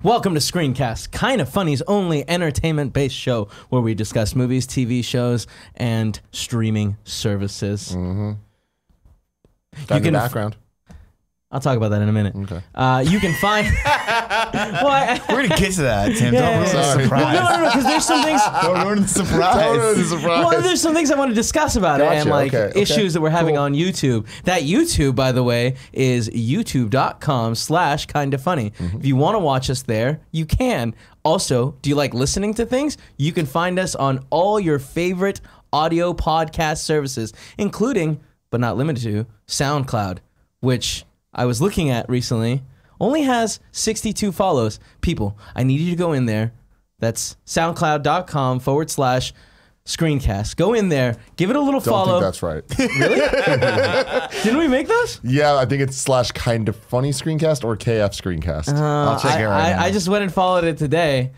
Welcome to Screencast, Kind of Funny's only entertainment-based show where we discuss movies, TV shows, and streaming services. Mm-hmm. Got the background. I'll talk about that in a minute. Okay. You can find... We're going to get to that, Tim. Yeah, Don't ruin the surprise. Well, no, because there's some things... Don't ruin the surprise. Well, there's some things I want to discuss about it and issues that we're having on YouTube. That YouTube, by the way, is youtube.com/kindafunny. If you want to watch us there, you can. Also, do you like listening to things? You can find us on all your favorite audio podcast services, including, but not limited to, SoundCloud, which I was looking at recently, only has 62 follows. People, I need you to go in there. That's soundcloud.com/screencast. Go in there, give it a little follow. Don't think that's right. Really? Didn't we make those? Yeah, I think it's /kind of funny screencast or KF screencast. I'll check it right now. I just went and followed it today.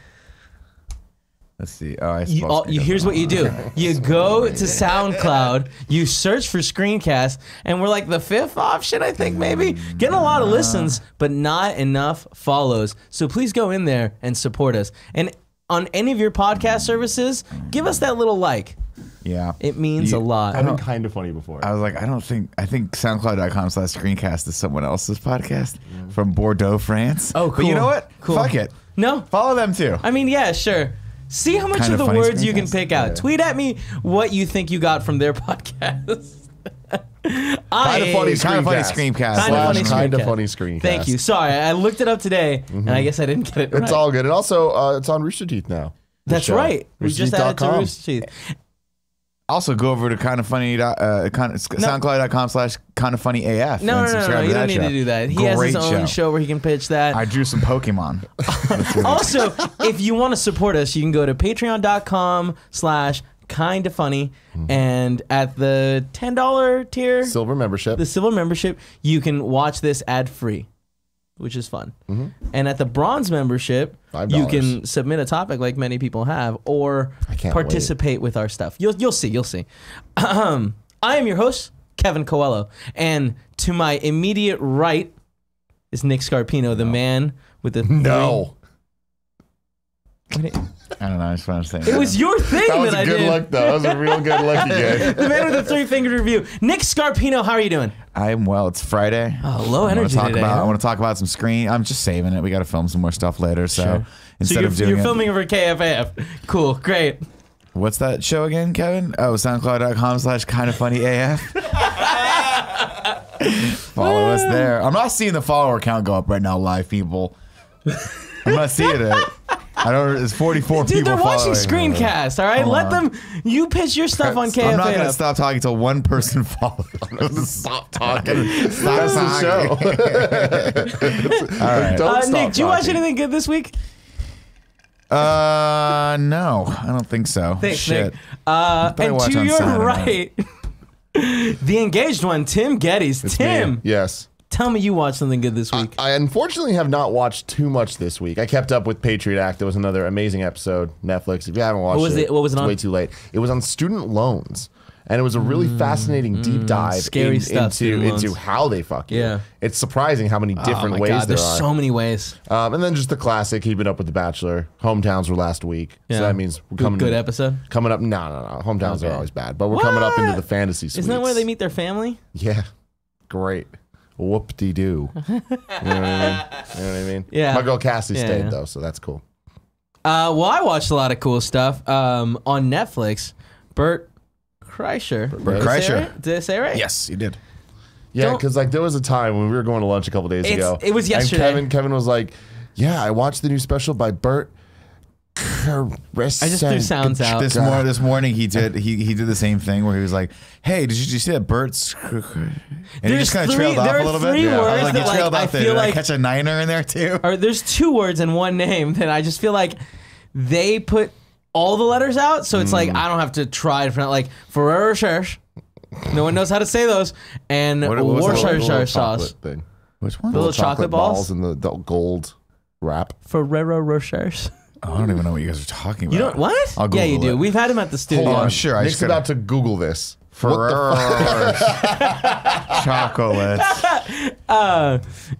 Let's see. Oh, Here's what you do. You go to SoundCloud, you search for Screencast, and we're like the 5th option, I think, maybe. Getting a lot of listens, but not enough follows. So please go in there and support us. And on any of your podcast services, give us that little like. Yeah. It means a lot. I've been kind of funny before. I was like, I think soundcloud.com/screencast is someone else's podcast from Bordeaux, France. Oh, cool. But you know what? Cool. Fuck it. No? Follow them too. I mean, yeah, sure. See how much Kind of of the funny words you can Screencast. pick out. Yeah. Tweet at me what you think you got from their podcast. Kind of funny Kind of funny screencast. screencast. Kind of Screencast. funny screencast. Thank you. Sorry, I looked it up today, and I guess I didn't get it right. It's all good. And also, it's on Rooster Teeth now. That's right. We just added to RoosterTeeth.com. Rooster Teeth. Also, go over to soundcloud.com/kindoffunnyaf. No, you don't need to do that. He has his Great own show. show where he can pitch that. I drew some Pokemon. Also, if you want to support us, you can go to patreon.com/kindafunny, and at the $10 tier, Silver membership. the silver membership, you can watch this ad-free, which is fun. And at the bronze membership, $5. you can submit a topic like many people have, or can't participate with our stuff. You'll see. I am your host, Kevin Coelho, and to my immediate right is Nick Scarpino, the man with the No. I don't know. I just want to say It was your thing That was I a good did. look, though. That was a real good look you gave. The man with the 3-fingered review. Nick Scarpino, how are you doing? I'm well. It's Friday. Oh, low energy today. I huh? want to talk about some screen. I'm just saving it. We got to film some more stuff later. So Sure. instead of doing you're it, filming for KFAF. Cool, great. what's that show again, Kevin? Oh, soundcloud.com/kindoffunnyaf. Follow us there. I'm not seeing the follower count go up right now, live people. I'm not seeing it. I don't. It's 44 Dude, people they're watching following. Screencast, all right? Hold Let on. them... You pitch your stuff on KFAF. I'm not gonna stop talking till one person follows. Stop talking. Stop That's talking. the show. All right. Don't stop Nick, did you watch talking. anything good this week? No, I don't think so. Thanks, Shit. Nick. Probably And watch to on your Saturday. right, the engaged one, Tim Geddes. It's Tim, me. Yes. tell me you watched something good this week. I unfortunately have not watched too much this week. I kept up with Patriot Act. There was another amazing episode, Netflix. If you haven't watched was it? What was it it's on? way too late. It was on student loans. And it was a really fascinating deep dive Scary stuff, student into loans. how they fuck you. Yeah. It's surprising how many different oh my ways God, there there's are. so many ways. And then just the classic, Keeping Up with the Bachelor. Hometowns were last week. Yeah. So that means we're coming Good episode. coming up. No. Hometowns Okay. are always bad. But we're coming up into What? the fantasy suites. Isn't that where they meet their family? Yeah. Great. Whoop-de-doo. You know what I mean? Yeah. My girl Cassie Yeah, stayed, yeah. though, so that's cool. Well, I watched a lot of cool stuff on Netflix. Bert Kreischer. Bert Kreischer. Did I say it right? Yes, you did. Yeah, Don't- because like there was a time when we were going to lunch a couple days ago. It was yesterday. And Kevin was like, "Yeah, I watched the new special by Bert Kreischer." I just threw sounds out. This morning he did the same thing where he was like, "Hey, did you see that Bert's?" And he There's just kind of three- trailed off there a are little bit. three I was words like, that, you like, trailed I off there. feel Did I like- catch a niner in there too? Or there's 2 words and one name that I just feel like they put all the letters out, so it's like I don't have to try to pronounce, like Ferrero Rocher. No one knows how to say those. And What was that Worcestershire Little sauce. chocolate thing. Which one? The little chocolate balls? and the gold wrap. Ferrero Rochers. I don't even know what you guys are talking about. You don't what? I'll Yeah, you Google do. it. We've had him at the studio. Hold on, sure. I Nick's just gotta about to Google this. Ferrero chocolates.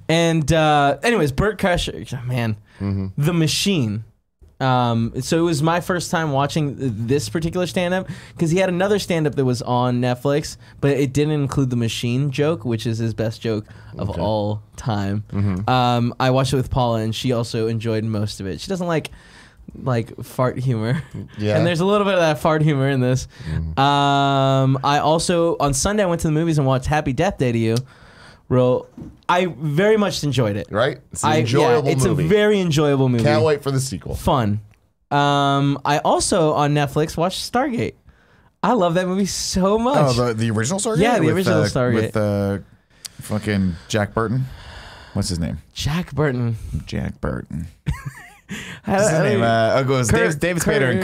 And anyways, Burt Kreischer, man, The Machine. So it was my first time watching this particular stand-up because he had another stand-up that was on Netflix, but it didn't include the machine joke, which is his best joke of all time. I watched it with Paula, and she also enjoyed most of it. She doesn't like fart humor, and there's a little bit of that fart humor in this. I also on Sunday I went to the movies and watched Happy Death Day to You. I very much enjoyed it. Right? It's an enjoyable movie. It's a very enjoyable movie. Can't wait for the sequel. Fun. I also, on Netflix, watched Stargate. I love that movie so much. Oh, the original Stargate? Yeah, the original Stargate. With fucking Jack Burton. What's his name? Jack Burton. Jack Burton. What's his name? It goes David Spader and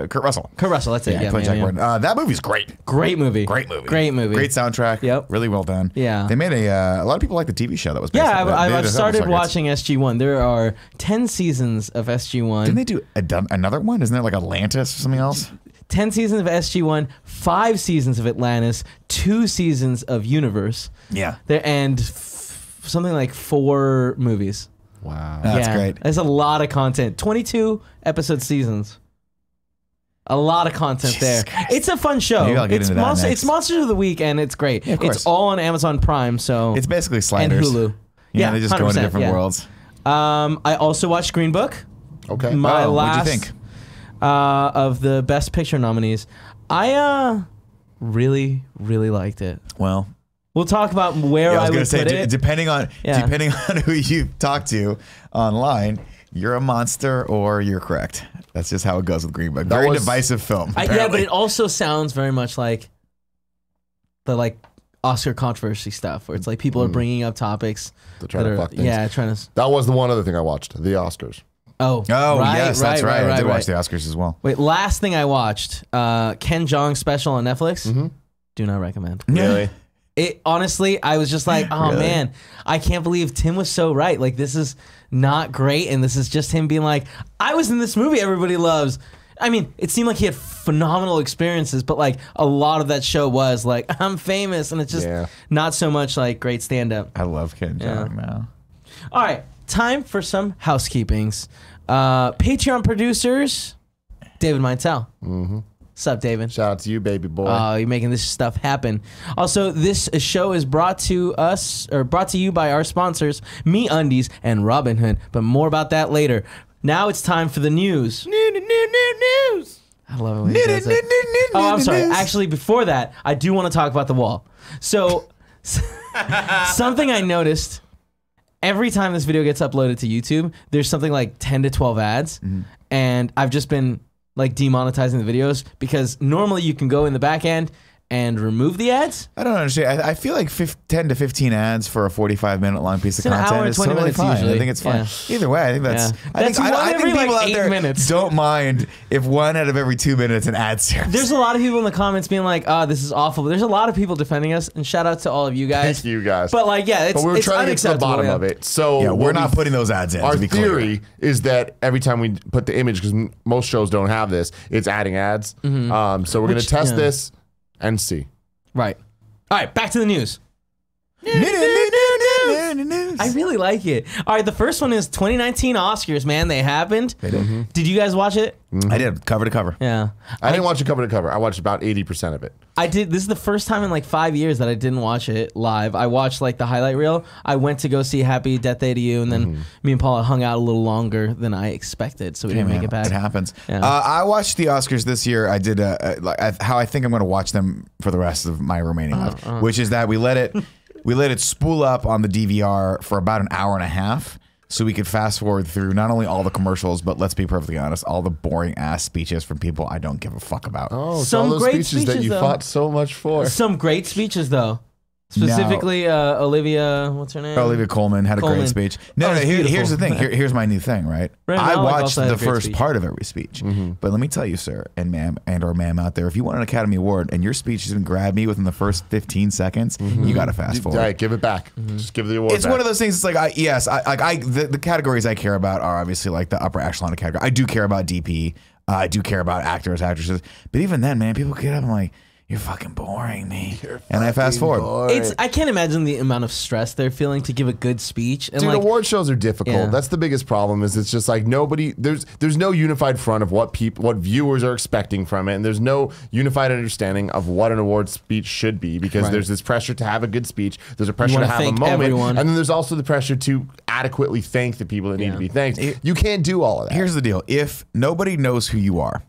Kurt Russell. Kurt Russell, that's it. Yeah, play Jack Burton. That movie's great. Great movie. Great movie. Great movie. Great soundtrack. Yep. Really well done. Yeah. They made a lot of people like the TV show that was based on that. I've started watching SG-1. There are 10 seasons of SG-1. Didn't they do another one? Isn't there like Atlantis or something else? 10 seasons of SG-1, 5 seasons of Atlantis, 2 seasons of Universe. Yeah. And something like 4 movies. Wow. That's great. There's a lot of content. 22 episode seasons. A lot of content there. Christ. It's a fun show. Maybe I'll get into that next. It's Monsters of the Week, and it's great. Yeah, of course. It's all on Amazon Prime, so It's basically Sliders. and Hulu. Yeah, they just go into 100%, different worlds. I also watched Green Book. Okay. My What'd last you think? Of the Best Picture nominees. I really, really liked it. Well, We'll talk about where I would put it. Depending on who you talk to online, you're a monster or you're correct. That's just how it goes with Green Book. Very divisive film. Yeah, but it also sounds very much like the Oscar controversy stuff, where it's like people are bringing up topics To try to fuck things. Yeah, trying to. That was the one other thing I watched, the Oscars. Oh, yes, that's right. I did watch the Oscars as well. Wait, last thing I watched, Ken Jeong special on Netflix. Do not recommend. Really? It honestly, I was just like, oh man, I can't believe Tim was so right. Like, this is not great, and this is just him being like, I was in this movie everybody loves. I mean, it seemed like he had phenomenal experiences, but like a lot of that show was like, I'm famous, and it's just not so much like great stand-up. I love Ken Jeong now. All right, time for some housekeepings. Patreon producers, David Meintel. What's up, David? Shout out to you, baby boy. Oh, you're making this stuff happen. Also, this show is brought to you by our sponsors, MeUndies and Robinhood. But more about that later. Now it's time for the news. News. I love it when he does it. Oh, I'm sorry. Actually, before that, I do want to talk about the wall. So, something I noticed. Every time this video gets uploaded to YouTube, there's something like 10 to 12 ads. And I've just been like demonetizing the videos because normally you can go in the back end and remove the ads. I don't understand. I feel like 10 to 15 ads for a 45-minute long piece of It's an hour content and is 20 totally minutes fine. usually. I think it's fine. Either way, I think that's. Yeah. I That's think, one I every, think people like, out 8 there minutes. don't mind if 1 out of every 2 minutes an ad starts. There's a lot of people in the comments being like, "Oh, this is awful." But there's a lot of people defending us, and shout out to all of you guys. Thank you guys. But like, yeah, it's But we were it's trying to get to the unacceptable, bottom yeah. of it. So Yeah, we're what not putting those ads in. Our to be clear. theory is that every time we put the image, because most shows don't have this, it's adding ads. So we're going to test this and see. Right. All right, back to the news. I really like it. All right, the first one is 2019 Oscars, man. They happened. They did. Did you guys watch it? I did, cover to cover. Yeah. I didn't watch it cover to cover. I watched about 80% of it. I did. This is the first time in like 5 years that I didn't watch it live. I watched like the highlight reel. I went to go see Happy Death Day to You, and then me and Paula hung out a little longer than I expected, so we didn't make it back. It happens. Yeah. I watched the Oscars this year. I did how I think I'm going to watch them for the rest of my remaining life, which is that we let it spool up on the DVR for about an hour and a half. So we could fast forward through not only all the commercials, but let's be perfectly honest, all the boring ass speeches from people I don't give a fuck about. Oh, so Some all those great speeches that speeches, you though. fought so much for. Some great speeches, though. Specifically, Olivia, what's her name? Olivia Colman had a Colman. great speech. No, Oh, no, it's here's the beautiful. thing. Here's my new thing, right? Rami I Malek watched also had the a great first speech. part of every speech. But let me tell you, sir, and ma'am, or ma'am out there, if you want an Academy Award and your speech doesn't grab me within the first 15 seconds, you got to fast forward. All right, give it back. Just give the award It's back. one of those things. It's like the categories I care about are obviously like the upper echelon of category. I do care about DP. I do care about actors, actresses. But even then, man, people get up and like, you're fucking boring me. And I fast forward. I can't imagine the amount of stress they're feeling to give a good speech. And Dude, like, award shows are difficult. Yeah. That's the biggest problem. Is it's just like nobody. There's no unified front of what viewers are expecting from it, and there's no unified understanding of what an award speech should be because there's this pressure to have a good speech. There's a pressure to have a moment, everyone. and then there's also the pressure to adequately thank the people that need to be thanked. You can't do all of that. Here's the deal: if nobody knows who you are,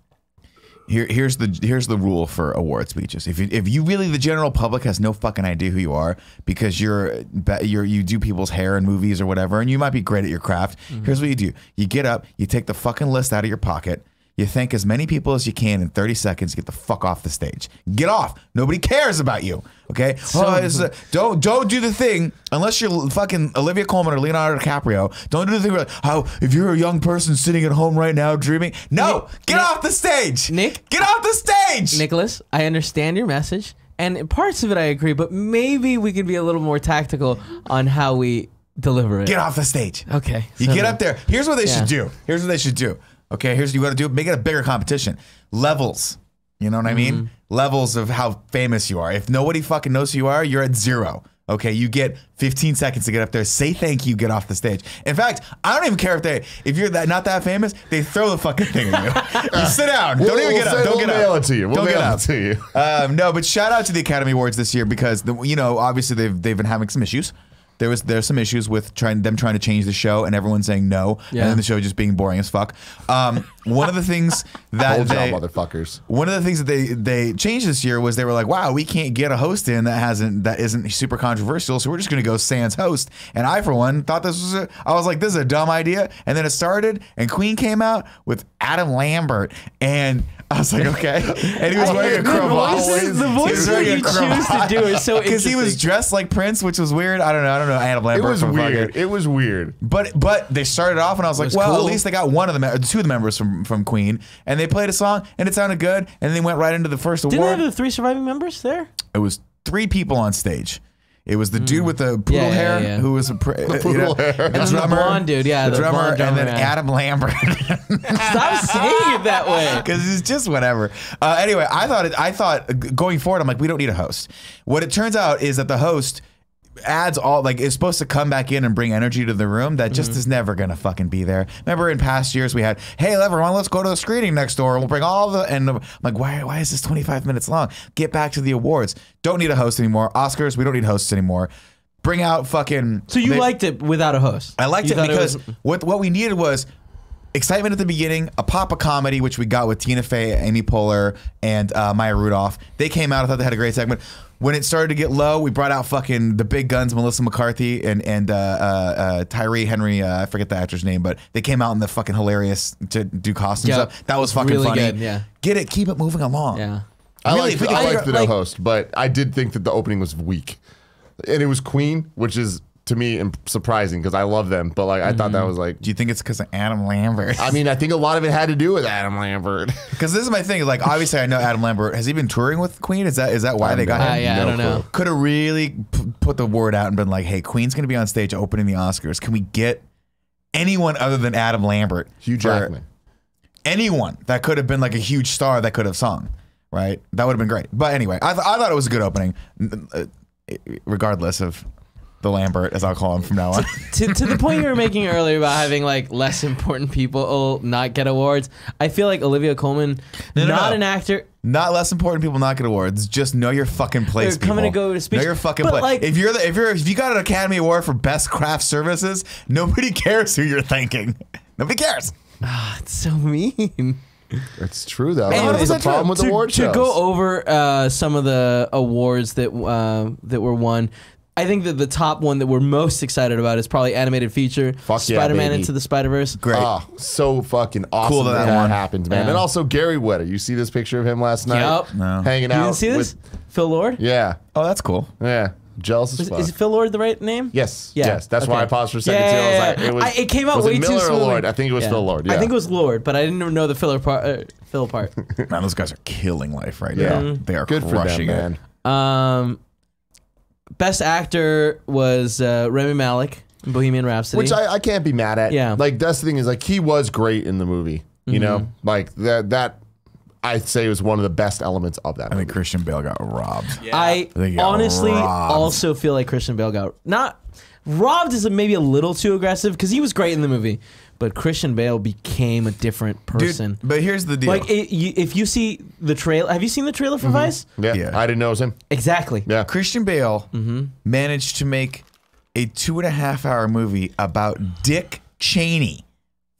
here's the rule for award speeches. If you really, the general public has no fucking idea who you are because you do people's hair in movies or whatever, and you might be great at your craft. Here's what you do: you get up, you take the fucking list out of your pocket. You thank as many people as you can in 30 seconds. Get the fuck off the stage. Get off. Nobody cares about you. Okay. Don't do the thing unless you're fucking Olivia Colman or Leonardo DiCaprio. Don't do the thing where how if you're a young person sitting at home right now dreaming. No, get off the stage. Nick, get off the stage. Nicholas, I understand your message, and parts of it I agree, but maybe we could be a little more tactical on how we deliver it. Get off the stage. Okay. You get up there. Here's what they should do. Here's what they should do. Okay, here's what you got to do. Make it a bigger competition. Levels. You know what I mean? Levels of how famous you are. If nobody fucking knows who you are, you're at 0. Okay, you get 15 seconds to get up there. Say thank you. Get off the stage. In fact, I don't even care if you're not that famous. They throw the fucking thing at you. You sit down. Don't even get up. Don't get up. We'll mail it to you. We'll mail it to you. No, but shout out to the Academy Awards this year because obviously they've been having some issues. There's some issues with trying to change the show and everyone saying no, and then the show just being boring as fuck. One of the things that one of the things that they changed this year was they were like, wow, we can't get a host in that isn't super controversial, so we're just gonna go sans host. And I, for one, thought this is a dumb idea. And then it started, and Queen came out with Adam Lambert, and I was like, okay. And he was wearing a cravat. The voice that you choose to do is so interesting. Because he was dressed like Prince, which was weird. I don't know Adam Lambert. It was weird. It was weird. But they started off, and I was like, well, at least they got two of the members from Queen, and they played a song, and it sounded good, and then they went right into the first award. Didn't they have the 3 surviving members there? It was 3 people on stage. It was the dude with the poodle hair who was the drummer, the blonde dude, the drummer, and then man. Adam Lambert. Stop saying it that way, because it's just whatever. Anyway, I thought going forward, I'm like, we don't need a host. What it turns out is that the host adds is supposed to come back in and bring energy to the room that just is never gonna fucking be there. Remember in past years we had, hey everyone, let's go to the screening next door and we'll bring all the, and I'm like, why is this 25 minutes long? Get back to the awards. Don't need a host anymore. Oscars, we don't need hosts anymore. Bring out fucking. So you liked it without a host? I liked it because what we needed was excitement at the beginning, a pop of comedy, which we got with Tina Fey, Amy Poehler, and Maya Rudolph. They came out. I thought they had a great segment. When it started to get low, we brought out fucking the big guns, Melissa McCarthy and Tyree Henry. I forget the actor's name, but they came out in the fucking hilarious to do costume stuff. That was fucking really funny. Good, yeah. Get it, keep it moving along. Yeah. I liked the no host, but I did think that the opening was weak, and it was Queen, which is to me surprising because I love them, but I thought that was like. Do you think it's because of Adam Lambert? I mean, I think a lot of it had to do with Adam Lambert. Because this is my thing. Obviously, I know Adam Lambert. Has he been touring with Queen? Is that why they got him? Yeah, I don't know. Could have really put the word out and been like, hey, Queen's going to be on stage opening the Oscars. Can we get anyone other than Adam Lambert? Hugh Jackman. Anyone that could have been a huge star that could have sung, right? That would have been great. But anyway, I thought it was a good opening, regardless of the Lambert, as I'll call him from now on. to the point you were making earlier about having less important people not get awards, I feel like Olivia Colman, an actor. Not less important people not get awards. Just know your fucking place. They're coming to go to speech. Know your fucking place. If you got an Academy Award for Best Craft Services, nobody cares who you're thanking. Nobody cares. It's so mean. It's true though. Anyways, That's the problem with award shows. To go over some of the awards that were won. I think that the top one that we're most excited about is probably animated feature. Spider-Man Into the Spider-Verse. Great. Oh, so fucking awesome cool that one happened, man. Yeah. And also Gary Whitta. You see this picture of him last night? Yep. No. Hanging out. You didn't see this? Phil Lord? Yeah. Oh, that's cool. Yeah. Jealous as fuck. Is Phil Lord the right name? Yes. Yeah. Yes. That's why I paused for a second too. I was like, it came out way too Miller smoothly. Or Lord? I think it was Phil Lord. Yeah. I think it was Lord, but I didn't know the Phil part. Man, those guys are killing life right now. They are good crushing for them, man. Best actor was Rami Malek in Bohemian Rhapsody, which I can't be mad at. Yeah, that's the thing is he was great in the movie. You know, that I'd say was one of the best elements of that I movie. think Christian Bale got robbed. Yeah. I think he got honestly robbed. also feel like Christian Bale got not robbed is maybe a little too aggressive because he was great in the movie, but Christian Bale became a different person. Dude, but here's the deal. Like if you see the trailer, have you seen the trailer for Vice? Yeah, Yeah. I didn't know it was him. Exactly. Yeah. Christian Bale managed to make a 2.5-hour movie about Dick Cheney.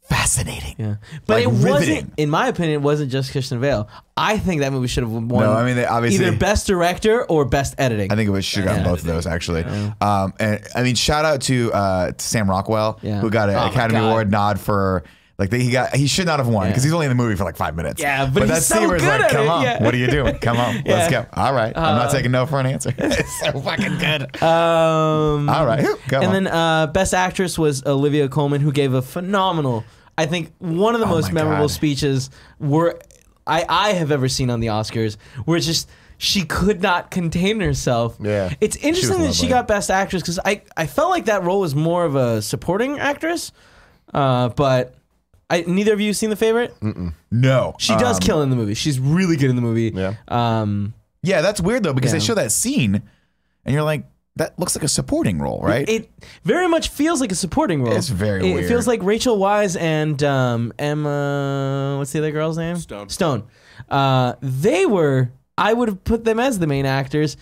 Fascinating. Yeah, but Like, it wasn't. riveting. In my opinion, it wasn't just Christian Bale. I think that movie should have won. No, I mean, they obviously- either best director or best editing. I think it should have gotten both of those actually. And I mean, shout out to Sam Rockwell, Yeah. who got an Oh my Academy God. Award nod for. Like he should not have won because he's only in the movie for like 5 minutes. Yeah, but he's that so scene where it's good like, at come it, on, yeah. what are you doing? Come on, let's Yeah. go. All right, I'm not taking no for an answer. It's so fucking good. All right, go and on. then best actress was Olivia Colman, who gave a phenomenal. I think one of the most my memorable God. speeches I have ever seen on the Oscars, where it's just she could not contain herself. Yeah. It's interesting that she lovely. got best actress because I felt like that role was more of a supporting actress, but. Neither of you seen The Favorite? No, She does kill in the movie. She's really good in the movie. Yeah. Yeah, that's weird though because Yeah. they show that scene, and you're like, that looks like a supporting role, right? It very much feels like a supporting role. It's very It weird. feels like Rachel Weisz and Emma. What's the other girl's name? Stone. They were. I would have put them as the main actors,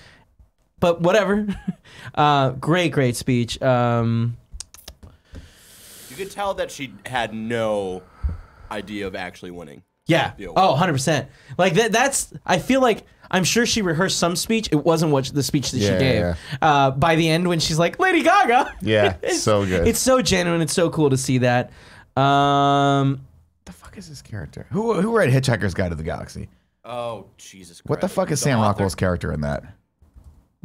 but whatever. Great speech. You could tell that she had no idea of actually winning. Yeah. The award. Oh, 100%. Like that's. I feel like I'm sure she rehearsed some speech. It wasn't what the speech that she Yeah, gave. yeah, By the end, when she's like Lady Gaga. Yeah, so good. It's so genuine. It's so cool to see that. the fuck is this character? Who read Hitchhiker's Guide to the Galaxy? Oh, Jesus Christ. What the fuck is Sam author? Rockwell's character in that?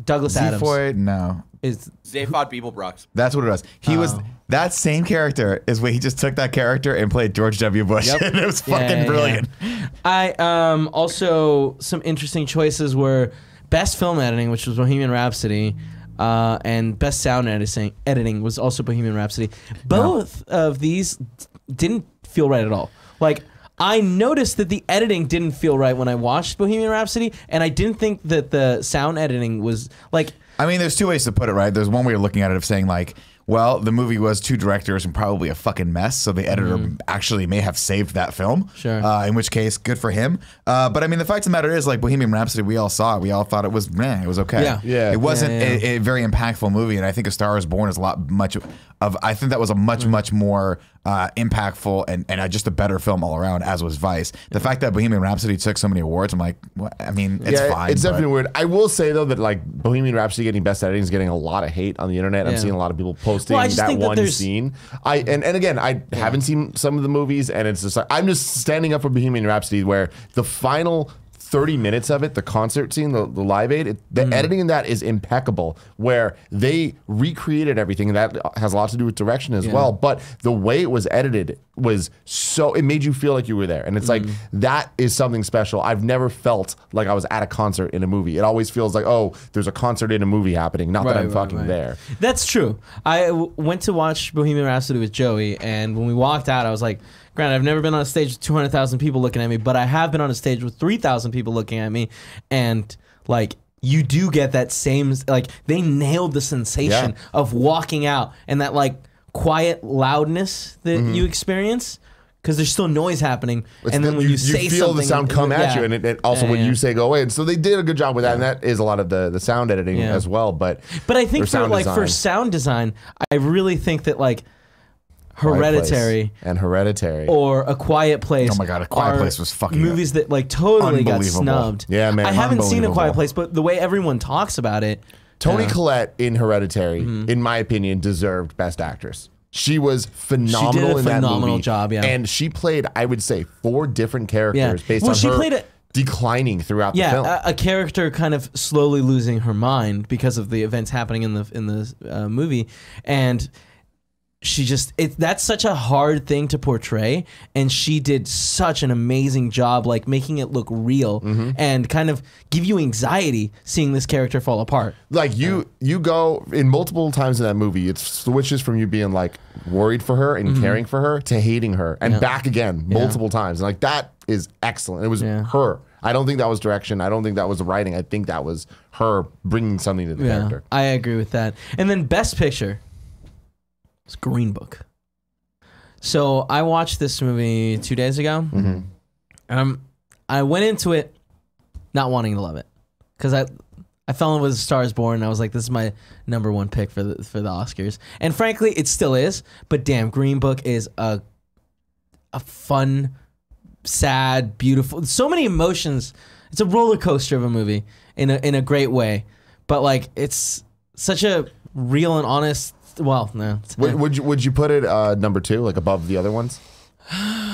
Douglas Adams Zephod? No. is. Zaphod Beeblebrox. That's what it was. He was that same character is where he just took that character and played George W. Bush. Yep. And it was Yeah, fucking yeah, brilliant. I also some interesting choices were best film editing, which was Bohemian Rhapsody, and best sound editing was also Bohemian Rhapsody. Both of these didn't feel right at all. Like I noticed that the editing didn't feel right when I watched Bohemian Rhapsody, and I didn't think that the sound editing was like. I mean, there's two ways to put it, right? There's one way of looking at it of saying like, well, the movie was two directors and probably a fucking mess, so the editor actually may have saved that film. Sure. In which case, good for him. But I mean, the fact of the matter is, like Bohemian Rhapsody, we all saw it. We all thought it was, it was okay. Yeah. Yeah. It wasn't Yeah, yeah. A very impactful movie, and I think A Star Is Born is I think that was a much more impactful and just a better film all around, as was Vice. The fact that Bohemian Rhapsody took so many awards, I'm like, what? I mean, it's fine. It's but- definitely weird. I will say though that like Bohemian Rhapsody getting best editing is getting a lot of hate on the internet. I'm Yeah. seeing a lot of people posting Well, I just that think that one there's- scene. And again, I haven't seen some of the movies, and it's just like I'm just standing up for Bohemian Rhapsody, where the final 30 minutes of it, the concert scene, the Live Aid, the editing in that is impeccable, where they recreated everything. And that has a lot to do with direction as well. But the way it was edited was it made you feel like you were there. And it's like, that is something special. I've never felt like I was at a concert in a movie. It always feels like, oh, there's a concert in a movie happening, not that I'm fucking there. That's true. I went to watch Bohemian Rhapsody with Joey, and when we walked out, I was like, granted, I've never been on a stage with 200,000 people looking at me, but I have been on a stage with 3,000 people looking at me, and like you do get that same, like they nailed the sensation of walking out and that like quiet loudness that you experience. Because there's still noise happening, and then when you say feel something, the sound come at you, and it also when you say go away, and so they did a good job with that, and that is a lot of the sound editing as well. But I think or for sound like for design. sound design, I really think that like Quiet Hereditary Place and Hereditary. or A Quiet Place. Oh my God, A Quiet are Place was fucking movies that like totally got unbelievable. snubbed. Yeah, man, I haven't seen A Quiet unbelievable. Place, but the way everyone talks about it, Toni Collette in Hereditary, in my opinion, deserved Best Actress. She was phenomenal in that phenomenal movie. job, yeah. And she played, I would say, 4 different characters based Well, on she her played declining throughout the film. a character kind of slowly losing her mind because of the events happening in the movie, and she just that's such a hard thing to portray, and she did such an amazing job like making it look real and kind of give you anxiety seeing this character fall apart. Like you go in multiple times in that movie, it switches from you being like worried for her and caring for her to hating her and back again multiple times. And like that is excellent. It was her. I don't think that was direction. I don't think that was the writing. I think that was her bringing something to the character. I agree with that. And then Best Picture. It's Green Book. So I watched this movie 2 days ago. I went into it not wanting to love it because I fell in love with Star is Born. And I was like, this is my #1 pick for the Oscars. And frankly, it still is. But damn, Green Book is a fun, sad, beautiful. So many emotions. It's a roller coaster of a movie in a great way. But like, it's such a real and honest. Well, no. Would you put it #2, like above the other ones?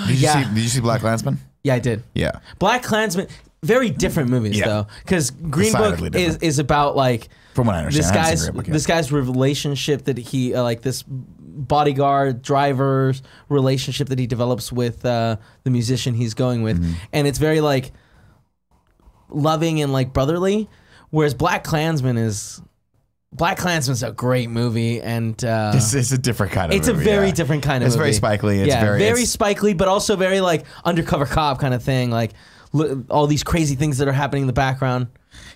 Did you see Black Klansman? Yeah, I did. Yeah. Black Klansman, very different movies though, because Green Book is about like from what I understand, this guy's relationship that he like this bodyguard driver's relationship that he develops with the musician he's going with, and it's very like loving and like brotherly, whereas Black Klansman's a great movie, and it's a different kind of movie. It's a very different kind of movie. It's very spikely. It's very spikely, but also very like undercover cop kind of thing. Like all these crazy things that are happening in the background.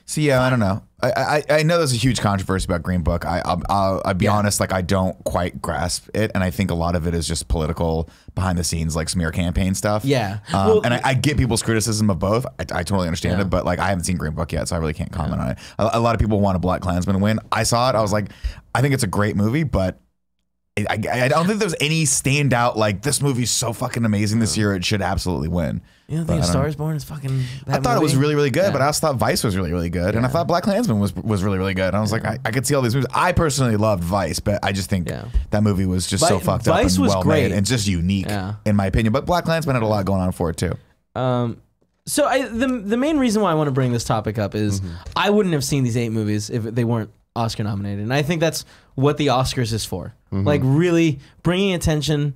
So yeah, I don't know. I know there's a huge controversy about Green Book. I'll be honest, like I don't quite grasp it, and I think a lot of it is just political behind the scenes, like smear campaign stuff. Yeah, and I get people's criticism of both. I totally understand it, but like I haven't seen Green Book yet, so I really can't comment on it. A lot of people want a Black Klansman win. I saw it. I was like, I think it's a great movie, but I don't think there's any standout like this movie's so fucking amazing this year. It should absolutely win. You don't think Star is Born is fucking? I thought it was really, really good, but I also thought Vice was really, really good, and I thought Black Klansman was really, really good. And I was like, I could see all these movies. I personally loved Vice, but I just think that movie was just so fucked up and well made and just unique in my opinion. But Black Klansman had a lot going on for it too. So the main reason why I want to bring this topic up is I wouldn't have seen these 8 movies if they weren't Oscar nominated, and I think that's what the Oscars is for. Like really bringing attention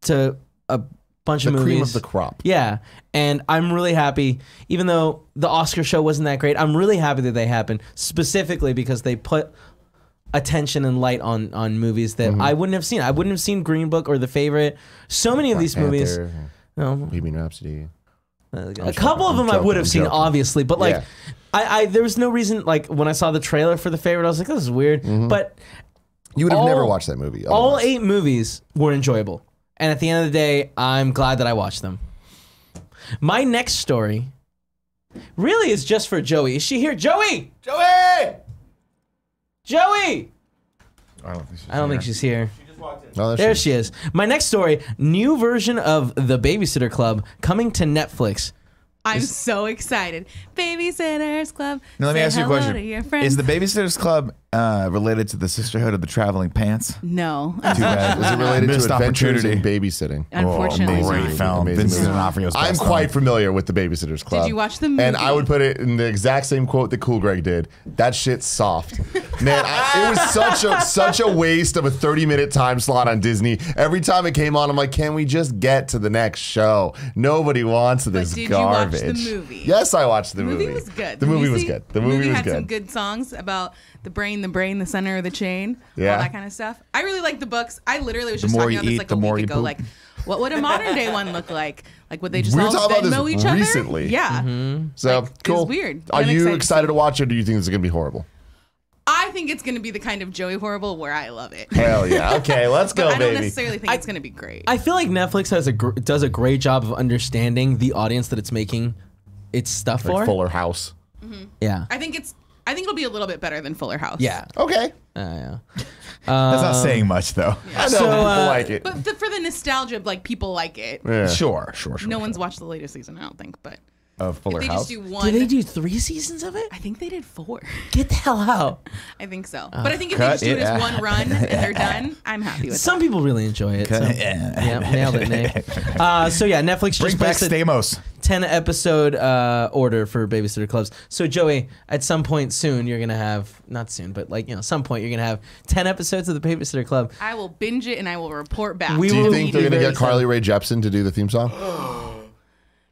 to a bunch of movies. The cream of the crop. Yeah, and I'm really happy, even though the Oscar show wasn't that great, I'm really happy that they happened, specifically because they put attention and light on movies that I wouldn't have seen. I wouldn't have seen Green Book or The Favorite. So many of these movies. Bohemian Rhapsody. A couple of them I would have seen, obviously, but like, there was no reason. Like when I saw the trailer for The Favorite, I was like, "This is weird." But you would have never watched that movie. All 8 movies were enjoyable, and at the end of the day, I'm glad that I watched them. My next story really is just for Joey. Is she here, Joey? Joey! Joey! I don't think she's here. Oh, there she is. My next story, new version of The Babysitter Club coming to Netflix. I'm so excited. Babysitters Club. Now let me ask you a question. Is the the Babysitters Club related to the Sisterhood of the Traveling Pants? No. Too bad. Is it related Missed to Adventures in opportunity. Babysitting? Unfortunately, Oh, great not. film. Amazing Vincent movie. D'Onofrio's I'm best quite film. familiar with the Babysitters Club. Did you watch the movie? And I would put it in the exact same quote that Cool Greg did. That shit's soft. Man, it was such a waste of a 30-minute time slot on Disney. Every time it came on, I'm like, can we just get to the next show? Nobody wants this did garbage. you watch the movie? Yes, I watched the movie. The movie was good. The movie was good. The movie was had some good. good songs about the brain, the center of the chain, Yeah. all that kind of stuff. I really like the books. I literally was The just more talking you about this eat, like the a more week you ago. poop. Like, what would a modern day one look like? Like, would they just We were all talking about this Venmo each other? recently. Yeah. So Like, it's cool. weird. Are I'm you excited to excited see. to watch it, or do you think this is gonna be horrible? I think it's going to be the kind of Joey Horrible where I love it. Hell yeah. Okay, let's go, But I don't baby. necessarily think it's going to be great. I feel like Netflix does a great job of understanding the audience that it's making its stuff for. Like Fuller House. Yeah. I think it'll be a little bit better than Fuller House. Yeah. Okay. Yeah. That's not saying much though. I know So, people like it. But for the nostalgia of like people like it. Yeah. Sure. No one's watched the latest season, I don't think, but of Fuller They House. just do one. Did they do 3 seasons of it? I think they did 4. Get the hell out. I think so. But I think if they cut just do it it as out. one run and they're done, I'm happy with Some people really enjoy it. So. Yeah, nailed it, Nick. So yeah, Netflix Bring just back posted Stamos. 10 episode order for Babysitter Clubs. So Joey, at some point soon, you're gonna have not soon, but some point you're gonna have 10 episodes of the Babysitter Club. that. I will binge it and I will report back. We Do will you think they're be going to very get Carly Rae Jepsen to do the theme song?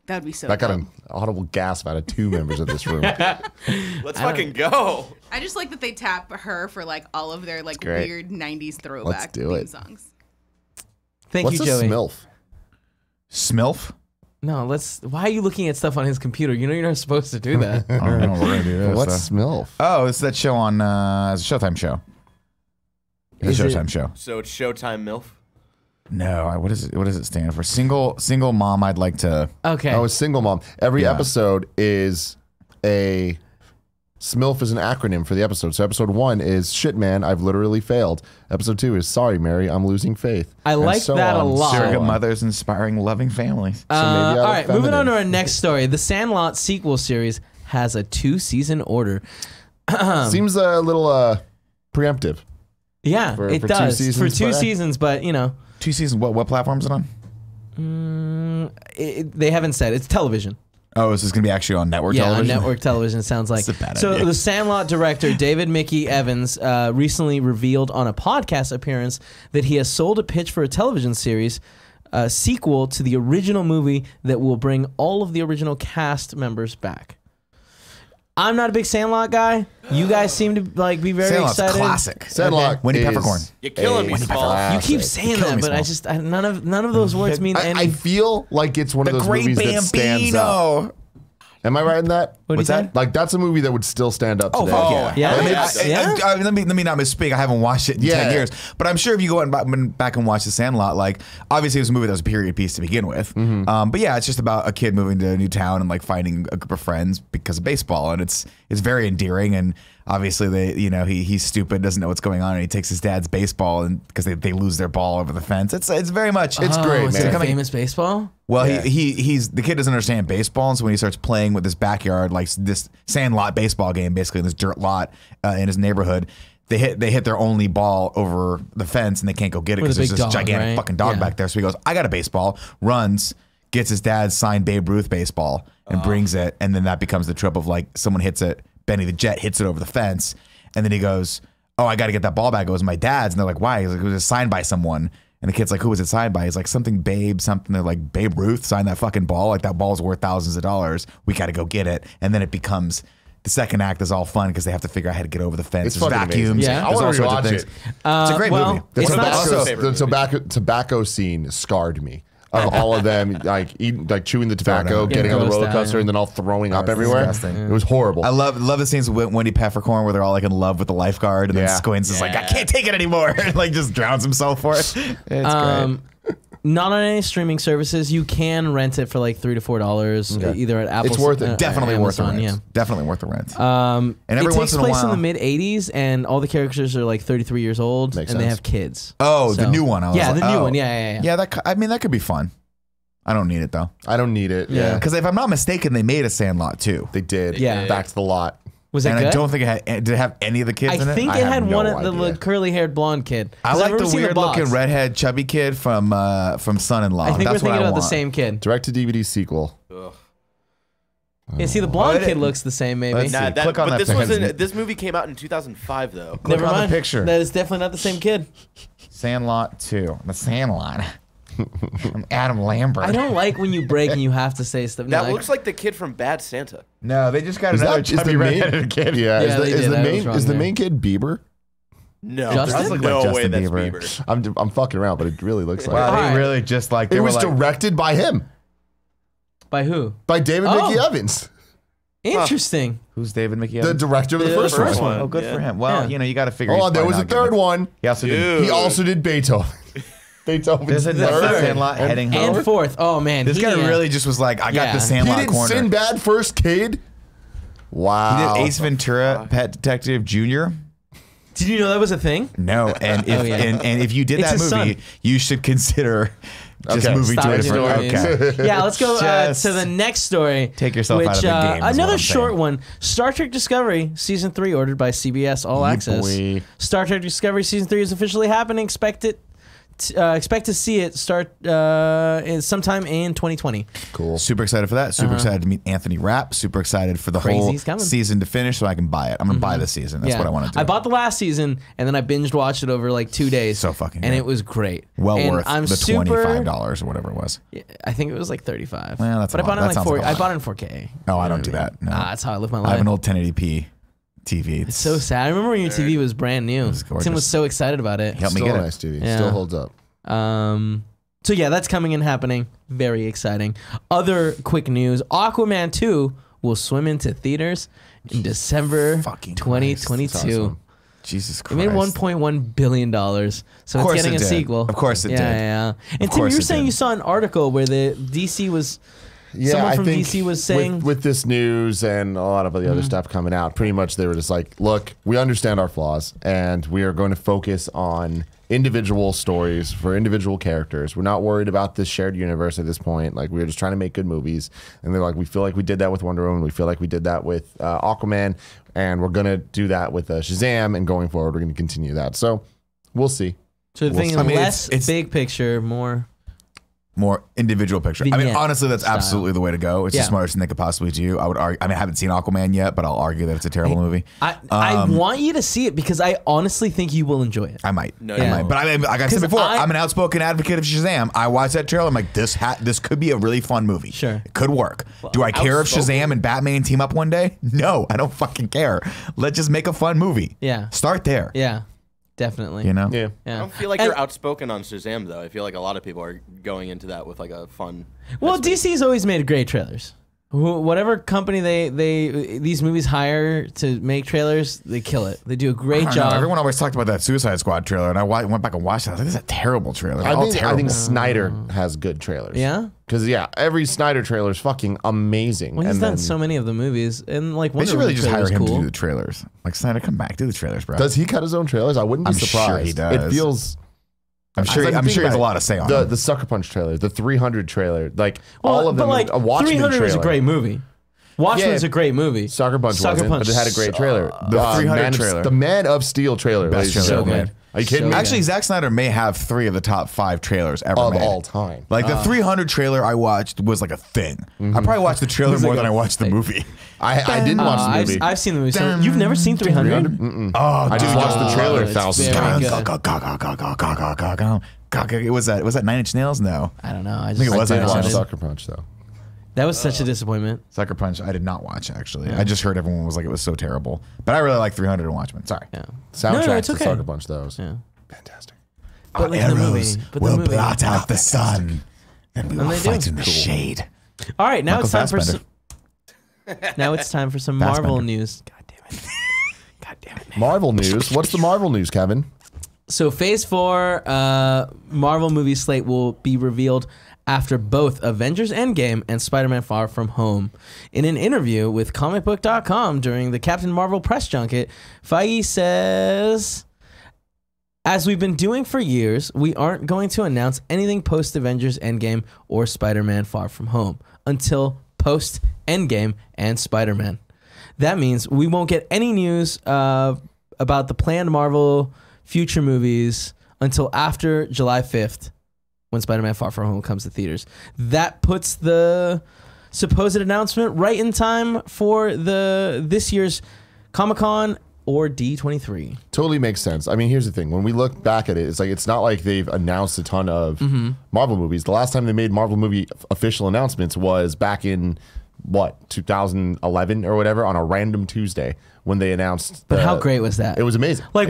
That would be so That got cool. an audible gasp out of 2 members of this room. Let's fucking go. I just like that they tap her for like all of their like great. weird 90s throwback do theme it. songs. Thank What's you, a Joey. smilf? Smilf? No, why are you looking at stuff on his computer? You know you're not supposed to do that. I don't know. We're gonna do this. What's smilf? Oh, it's that show on. It's a Showtime show. It's a Is it- Showtime show. So it's Showtime MILF. No, what is it? What does it stand for? Single mom. I'd like to. Okay. Oh, it's single mom. Every Yeah. episode is a SMILF is an acronym for the episode. So episode 1 is shit, man, I've literally failed. Episode 2 is sorry, Mary, I'm losing faith. I And like so that a on, lot. so Surrogate on. mothers inspiring loving families. maybe all out right, of moving on to feminine. our next story. The Sandlot sequel series has a 2-season order. Seems a little preemptive. Yeah, For it 2 does seasons, for 2 but- seasons, but 2 seasons. What platform is it on? they haven't said it's television. Oh, is this gonna be actually on network Yeah, on television? network television. It sounds like. That's a bad So idea. the Sandlot director David Mickey Evans recently revealed on a podcast appearance that he has sold a pitch for a television series. A sequel to the original movie that will bring all of the original cast members back. I'm not a big Sandlot guy. You guys seem to be very Sandlot's excited. classic. Sandlot Wendy is Peppercorn. You're killing me, a Small. You keep classic. saying Killing that, me, but Small. none of those words mean I anything. feel like it's one of The those Great movies that stands up. Bambino. Am I right in that? What do you What's that? say? Like that's a movie that would still stand up Oh, today. fuck yeah. Yeah? Let me, Yeah? let me not misspeak. I haven't watched it in Yeah. 10 years. But I'm sure if you go back and watch The Sandlot, obviously it was a movie that was a period piece to begin with. But yeah, it's just about a kid moving to a new town and finding a group of friends because of baseball. And it's very endearing. And obviously he's stupid, doesn't know what's going on. And he takes his dad's baseball and because they lose their ball over the fence. It's very much. It's great, Is man. it famous baseball? Well, he's the kid doesn't understand baseball, and so when he starts playing with this backyard, this Sandlot baseball game, basically in this dirt lot in his neighborhood, they hit their only ball over the fence, and they can't go get it With because a there's big this dog, gigantic right? fucking dog Yeah. back there. So he goes, "I got a baseball." Runs, gets his dad's signed Babe Ruth baseball, and brings it, and then that becomes the trope of someone hits it, Benny the Jet hits it over the fence, and then he goes, "Oh, I got to get that ball back." It was my dad's, and they're like, "Why?" He's like, "It was signed by someone." And the kid's like, "Who was it signed by?" He's like, "Something Babe, something." They're like, "Babe Ruth signed that fucking ball. That ball's worth thousands of dollars. We got to go get it." And then it becomes the second act is all fun because they have to figure out how to get over the fence. It's There's fucking vacuums. amazing. Yeah. I There's all want to sorts of rewatch things. it. It's a great movie. The It's not tobacco scene scarred me. Of all of them, chewing the tobacco, getting on the grossed roller out, coaster, yeah. and then all throwing up That's everywhere. disgusting. It was horrible. I love the scenes with Wendy Peppercorn where they're all in love with the lifeguard, and then Yeah. Squints is like, "I can't take it anymore," and just drowns himself for it. It's great. Not on any streaming services. You can rent it for $3 to $4, either at Apple. It's worth it. or Definitely worth the Amazon, rent. Definitely worth the rent. And every it once takes in a place while- in the mid '80s, and all the characters are 33 years old, Makes and they sense. have kids. Oh, the So- new one. I was Yeah, like, the new oh. one. Yeah. Yeah, that could be fun. I don't need it though, I don't need it. Yeah. Yeah, because if I'm not mistaken, they made a Sandlot too. they did. Yeah. Back to the lot. Was it And good? I don't think did it have any of the kids in it? I think I it have had no one of the idea. curly-haired blonde kid. I 'Cause I've like never the seen weird looking box. redhead chubby kid from Son-in-Law. I think That's we're what thinking I about the want. same kid. Direct to DVD sequel. Yeah, see, the blonde it- kid looks the same, maybe. Let's Nah, see. Click on but that this was picture. this movie came out in 2005 though. Click Never on the mind. picture. That is definitely not the same kid. Sandlot 2. The Sandlot. I'm Adam Lambert. I don't like when you break and you have to say stuff. That looks like the kid from Bad Santa. No, they just got Is another that is chubby the main redheaded kid. Yeah, Yeah, they is did. the I was main wrong is the there. main kid Bieber? No, Justin? there's Does look no like way Justin that's Bieber. Bieber. I'm fucking around, but it really looks like Wow, it. they Alright. really just they It were was like, directed by him, By who? by David Oh. Mickey Evans, Interesting. who's David Mickey the Evans? director of the The first first one. one. Oh, good Yeah. for him. Well, Yeah. you got to figure. Hold he's on, there probably was a not getting third it. one. He also did. He also did Beethoven. Beethoven's There's a third. Sandlot heading And home. fourth. Oh, man. This he, guy really just was like, I got Yeah. the He Sandlot did corner. Sinbad First Kid. Wow. He did Ace Ventura, Pet Detective Jr. Did you know that was a thing? No, and if Oh, yeah. and if you did It's that his movie, son. you should consider Just Okay. moving Stop to a doing different. movies. Okay. Yeah, let's go Just to the next story. take yourself which, out of the game is what Another I'm short saying. one. Star Trek Discovery Season 3 ordered by CBS All Yeah, Access. boy. Star Trek Discovery Season 3 is officially happening. Expect to see it start sometime in 2020. Cool. Super excited for that. Super excited to meet Anthony Rapp. Super excited for the whole Crazy's coming. season to finish so I can buy it. I'm going to buy this season. That's what I want to do. I bought the last season and then I binged watched it over like 2 days. So fucking and good. it was great. well And worth I'm the super, $25 or whatever it was. I think it was like 35. Well, that's but a I bought lot. it in That like sounds 4. like a I lot. bought it in 4K. No, I don't do that. No. That's how I live my life. I have an old 1080p TV. It's so sad. I remember when your TV was brand new. gorgeous. Tim was so excited about it. Help me Still get a it. nice TV. Yeah. Still holds up. So yeah, that's coming and happening. Very exciting. Other quick news: Aquaman 2 will swim into theaters in December Fucking Christ. 2022. That's awesome. Jesus It Christ. made $1.1 billion, so it's course getting it a did. sequel. Of course it yeah, did. Yeah, And Of Tim, course you were it saying did. you saw an article where the DC was. Yeah, Someone I from think DC was saying- with this news and a lot of the other stuff coming out, pretty much they were just like, look, we understand our flaws and we are going to focus on individual stories for individual characters. We're not worried about this shared universe at this point. Like, we're just trying to make good movies. And they're like, we feel like we did that with Wonder Woman. We feel like we did that with Aquaman. And we're going to do that with Shazam. And going forward, we're going to continue that. So we'll see. So the thing I mean, less it's- big picture, more. More individual picture. I mean, Vignette honestly, that's style. absolutely the way to go. It's Yeah. the smartest thing they could possibly do. I would argue. I mean, I haven't seen Aquaman yet, but I'll argue that it's a terrible movie. I want you to see it because I honestly think you will enjoy it. I might. No, I you might. won't. But I mean, like I 'Cause said before, I- I'm an outspoken advocate of Shazam. I watched that trailer. I'm like, this could be a really fun movie. Sure. It could work. Do I care if Shazam and Batman team up one day? No, I don't fucking care. Let's just make a fun movie. Yeah. Start there. Yeah, definitely. You know? Yeah. I Yeah. don't feel like And- you're outspoken on Shazam though. I feel like a lot of people are going into that with like a fun. Well, DC's always made great trailers. Whatever company these movies hire to make trailers, they kill it. They do a I great don't know. job. Everyone always talked about that Suicide Squad trailer, and I went back and watched it. I was like, this is a terrible trailer. I All think terrible. Snyder has good trailers. Yeah? Because, every Snyder trailer is fucking amazing. Well, he's And done then- so many of the movies, and like They Wonder should really Woman just hire trailer's him to cool. do the trailers. Like, Snyder, come back, do the trailers, bro. Does he cut his own trailers? I wouldn't be I'm sure surprised. he does. It feels... I'm sure. Like, I'm think sure he has a about lot to say on the it. the Sucker Punch trailer, the 300 trailer, like Well, all of them. but like a Watchmen 300 trailer. was a great movie. Watchmen's Yeah. a great movie. Sucker Punch wasn't, but it had a great trailer. The 300 trailer. The Man of Steel trailer. Best ladies and trailer gentlemen. ever. Are you kidding So me? good. Actually, Zack Snyder may have 3 of the top 5 trailers ever Of made. all time. Like the 300 trailer I watched was like a thing. I probably watched the trailer more than I watched the movie. I didn't watch the movie. I've seen the movie. So you've never seen 300? Oh, I just watched the trailer it's thousands of very times. good. Was that 9 Inch Nails? No. I don't know. I think just it was I I did watched watch watched Sucker Punch though. That was such a disappointment. Sucker Punch, I did not watch actually. I just heard everyone was like it was so terrible. But I really like 300 and Watchmen. Sorry. Yeah. Soundtrack no, it's to okay. Sucker Punch though. Was Yeah. fantastic. But like the movie. But the movie. out the sun. Then we And they do. in the shade. All right, now Michael it's time for Fassbender. some. Now it's time for some Fassbender. Marvel news. God damn it. God damn it. Marvel news. What's the Marvel news, Kevin? So Phase 4 Marvel movie slate will be revealed after both Avengers Endgame and Spider-Man Far From Home. In an interview with comicbook.com during the Captain Marvel press junket, Feige says, as we've been doing for years, we aren't going to announce anything post-Avengers Endgame or Spider-Man Far From Home until post-Endgame and Spider-Man. That means we won't get any news about the planned Marvel future movies until after July 5th when Spider-Man Far From Home comes to theaters. That puts the supposed announcement right in time for this year's Comic-Con or D23. Totally makes sense. I mean, here's the thing. When we look back at it, it's not like they've announced a ton of Marvel movies. The last time they made Marvel movie official announcements was back in 2011 or whatever on a random Tuesday when they announced. But how great was that? It was amazing. Like,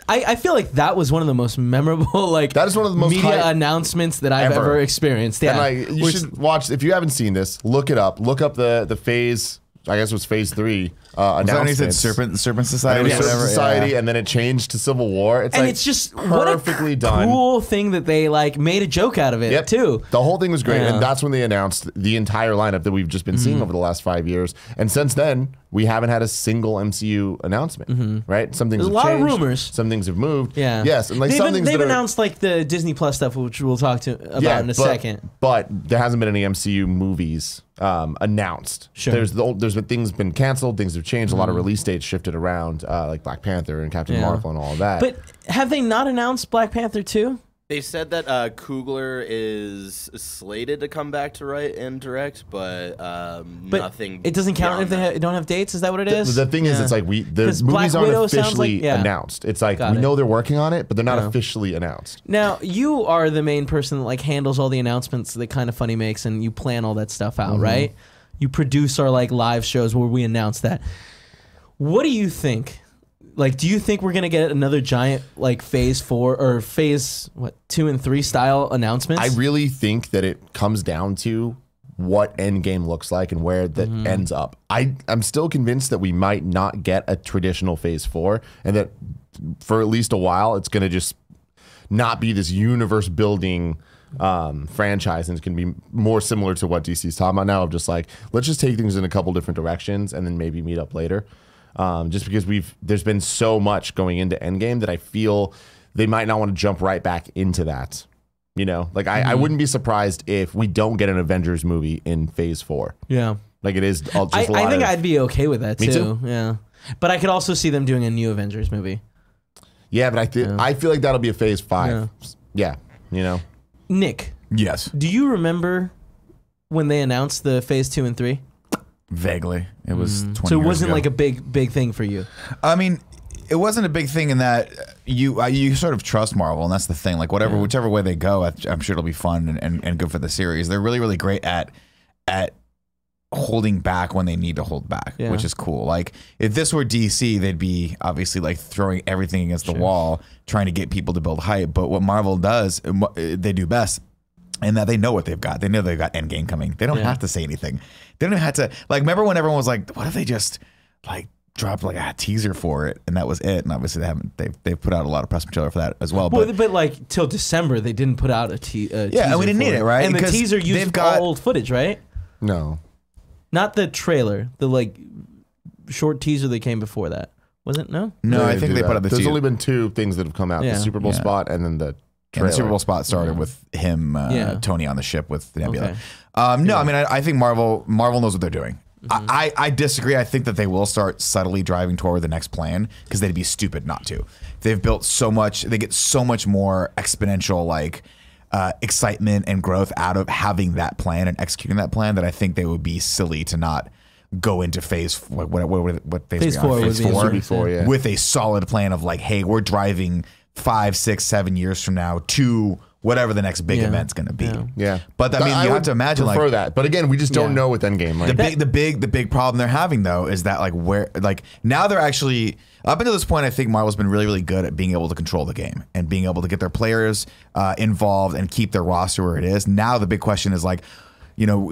I feel like that was one of the most memorable, like, That is one of the most media hype announcements that I've ever. ever experienced. Yeah. And you should watch, if you haven't seen this, look it up. Look up the Phase I guess it was Phase 3 Was that when he announcements. said Serpent And Society? it was or Serpent whatever? Society, Yeah. and then it changed to Civil War. It's And like it's just what a perfectly done. cool thing that they like made a joke out of it Yep. too. The whole thing was great, Yeah. and that's when they announced the entire lineup that we've just been seeing over the last 5 years. And since then, we haven't had a single MCU announcement. Right? Some things There's have a lot of changed, rumors. Some things have moved. Yeah. Yes, and like they've, some things they've that are, announced like the Disney Plus stuff, which we'll talk about in a second. But there hasn't been any MCU movies announced. Sure. There's been things been canceled, things have changed, a lot of release dates shifted around, like Black Panther and Captain Yeah. Marvel and all of that. But have they not announced Black Panther 2? They said that Coogler is slated to come back to write and direct, but nothing. It doesn't count if beyond they don't have dates. Is that what it is? The thing is, Yeah. it's like the 'Cause Black movies aren't Widow sounds officially like- yeah. announced. It's like Got we it. know they're working on it, but they're not officially announced. Now you are the main person that like handles all the announcements that Kind of Funny makes, and you plan all that stuff out, right? You produce our like live shows where we announce that. What do you think? Like, do you think we're gonna get another giant like Phase 4 or Phase 2 and 3 style announcements? I really think that it comes down to what Endgame looks like and where that ends up. I'm still convinced that we might not get a traditional Phase 4, and that for at least a while it's going to just not be this universe building franchise, and it's going to be more similar to what DC's talking about now, of just like, let's just take things in a couple different directions and then maybe meet up later. Just because there's been so much going into Endgame that I feel they might not want to jump right back into that. You know, like I wouldn't be surprised if we don't get an Avengers movie in Phase 4. yeah. Like it is just a lot I think of, I'd be okay with that Me too. too. Yeah, but I could also see them doing a new Avengers movie. yeah, but I feel like that'll be a Phase 5. Yeah, you know. Nick, Yes, do you remember when they announced the Phase 2 and 3? vaguely. It was 20 So it years wasn't ago. like a big thing for you. I mean, it wasn't a big thing in that you sort of trust Marvel, and that's the thing. Like whichever way they go, I'm sure it'll be fun and good for the series. They're really great at holding back when they need to hold back, Yeah. which is cool. Like if this were DC, they'd be obviously like throwing everything against the wall, trying to get people to build hype. But what Marvel does, and what they do best, and that they know what they've got. They know they've got Endgame coming. They don't have to say anything. They don't have to, like, remember when everyone was like, what if they just like dropped like a teaser for it and that was it? And obviously they've put out a lot of press material for that as well. Well, but like till December, they didn't put out a teaser. Yeah, and we didn't for need it, right? And the Because teaser they've used got- all old footage, right? No. Not the trailer. The like short teaser that came before that. Was it? No. No, I think do they that. put out the There's teaser. only been 2 things that have come out: Yeah. the Super Bowl Yeah. spot and then the And trailer. the Super Bowl spot started with him, Yeah. Tony on the ship with Nebula. Okay. No, I mean, I think Marvel knows what they're doing. I disagree. I think that they will start subtly driving toward the next plan because they'd be stupid not to. They've built so much. They get so much more exponential like excitement and growth out of having that plan and executing that plan that I think they would be silly to not go into phase what Phase 4 was the answer. Before, yeah. with a solid plan of like, hey, we're driving 5, 6, 7 years from now to whatever the next big Yeah. event's going to be. Yeah, But I mean, you have would to imagine prefer like that. But again, we just don't Yeah. know with Endgame. Like, the big problem they're having though is that like where like now they're actually up until this point I think Marvel's been really good at being able to control the game and being able to get their players involved and keep their roster where it is. Now the big question is like, you know,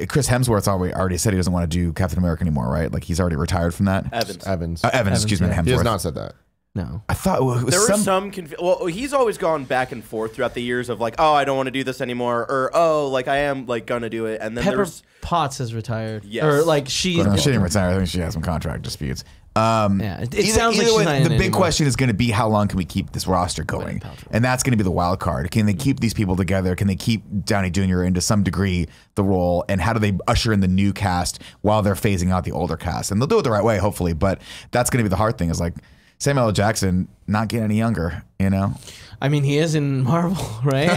Chris Hemsworth's already said he doesn't want to do Captain America anymore, right? Like he's already retired from that. Evans. Evans, excuse me, yeah. Hemsworth. he has not said that. No. I thought it was There was some well, he's always gone back and forth throughout the years of like, oh, I don't want to do this anymore, or oh, like I am like gonna do it, and then Pepper there's Potts has retired. Yes. Or like she. No, she didn't retire. I think she has some contract disputes. Yeah, it sounds like she's not in the it big anymore. question is going to be how long can we keep this roster going, and that's going to be the wild card. Can they keep these people together? Can they keep Downey Jr. into some degree the role, and how do they usher in the new cast while they're phasing out the older cast? And they'll do it the right way, hopefully. But that's going to be the hard thing. Is like Samuel L. Jackson not getting any younger. You know, I mean, he is in Marvel, right?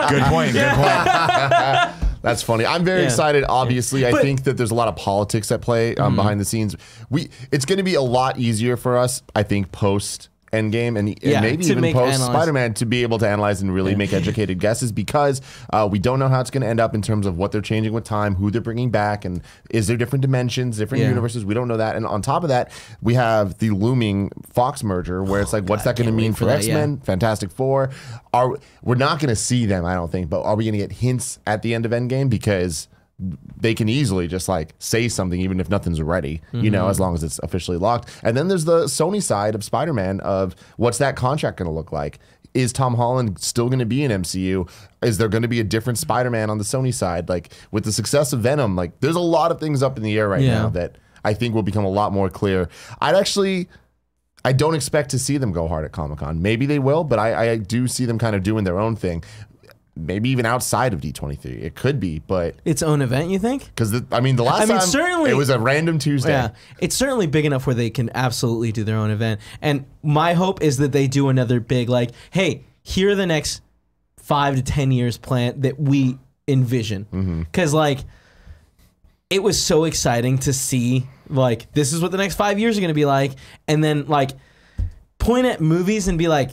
good point. Good point. That's funny. I'm very Yeah. excited. Obviously, I But- think that there's a lot of politics at play behind the scenes. It's going to be a lot easier for us, I think, post Endgame and Yeah, maybe to even make post analyze- Spider-Man to be able to analyze and really make educated guesses, because we don't know how it's going to end up in terms of what they're changing with time, who they're bringing back, and is there different dimensions, different Yeah. universes? We don't know that. And on top of that, we have the looming Fox merger, where it's like, what's that going to can't mean wait for for that, X-Men, Fantastic Four? We're not going to see them, I don't think, but are we going to get hints at the end of Endgame? Because they can easily just like say something even if nothing's ready, you know, as long as it's officially locked. And then there's the Sony side of Spider-Man of what's that contract going to look like? Is Tom Holland still going to be in MCU? Is there going to be a different Spider-Man on the Sony side? Like with the success of Venom, like there's a lot of things up in the air right now that I think will become a lot more clear. I don't expect to see them go hard at Comic-Con. Maybe they will, but I do see them kind of doing their own thing. Maybe even outside of D23. It could be, but its own event, you think? Because the last time certainly, it was a random Tuesday. Yeah, it's certainly big enough where they can absolutely do their own event. And my hope is that they do another big, like, hey, here are the next 5 to 10 years plan that we envision. Because like, it was so exciting to see, like, this is what the next 5 years are going to be like, and then like point at movies and be like,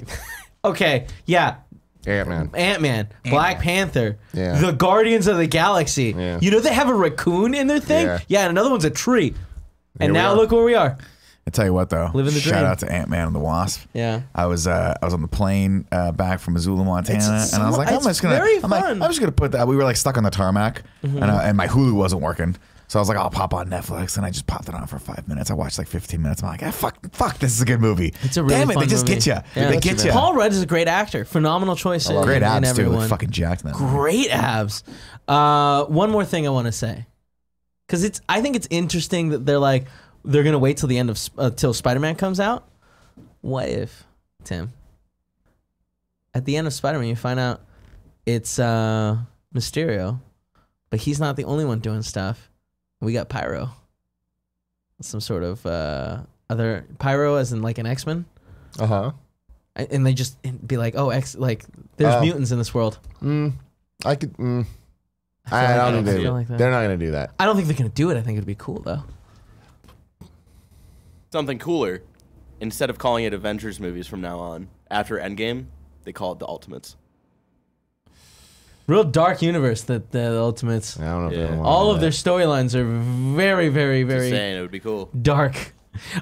okay, yeah. Ant-Man, Black Panther, the Guardians of the Galaxy. Yeah. You know they have a raccoon in their thing? Yeah, and another one's a tree. And now look where we are. I tell you what, though, living the shout dream. out to Ant-Man and the Wasp. Yeah, I was on the plane back from Missoula, Montana, and I was like, I'm just gonna put that. We were like stuck on the tarmac, and my Hulu wasn't working. So I was like, I'll pop on Netflix, and I just popped it on for 5 minutes. I watched like 15 minutes. I'm like, fuck, this is a good movie. It's a really Damn it, fun they just movie. get you. Yeah, They get you. Paul Rudd is a great actor. Phenomenal choice. Great abs in too. everyone. Like fucking jacked. Man. Great abs. One more thing I want to say, because I think it's interesting that they're gonna wait till the end of till Spider-Man comes out. What if, Tim, at the end of Spider-Man you find out it's Mysterio, but he's not the only one doing stuff. We got Pyro. Some sort of other Pyro, as in like an X-Men. And they just be like, oh, there's mutants in this world. I could. I don't think like that. they're not going to do that. I don't think they're gonna do it. I think it'd be cool though. Something cooler. Instead of calling it Avengers movies from now on, after Endgame, they call it the Ultimates. Real dark universe that the Ultimates. I don't know if they want All to of do their that. storylines are very, very, Just very saying, it would be cool. dark.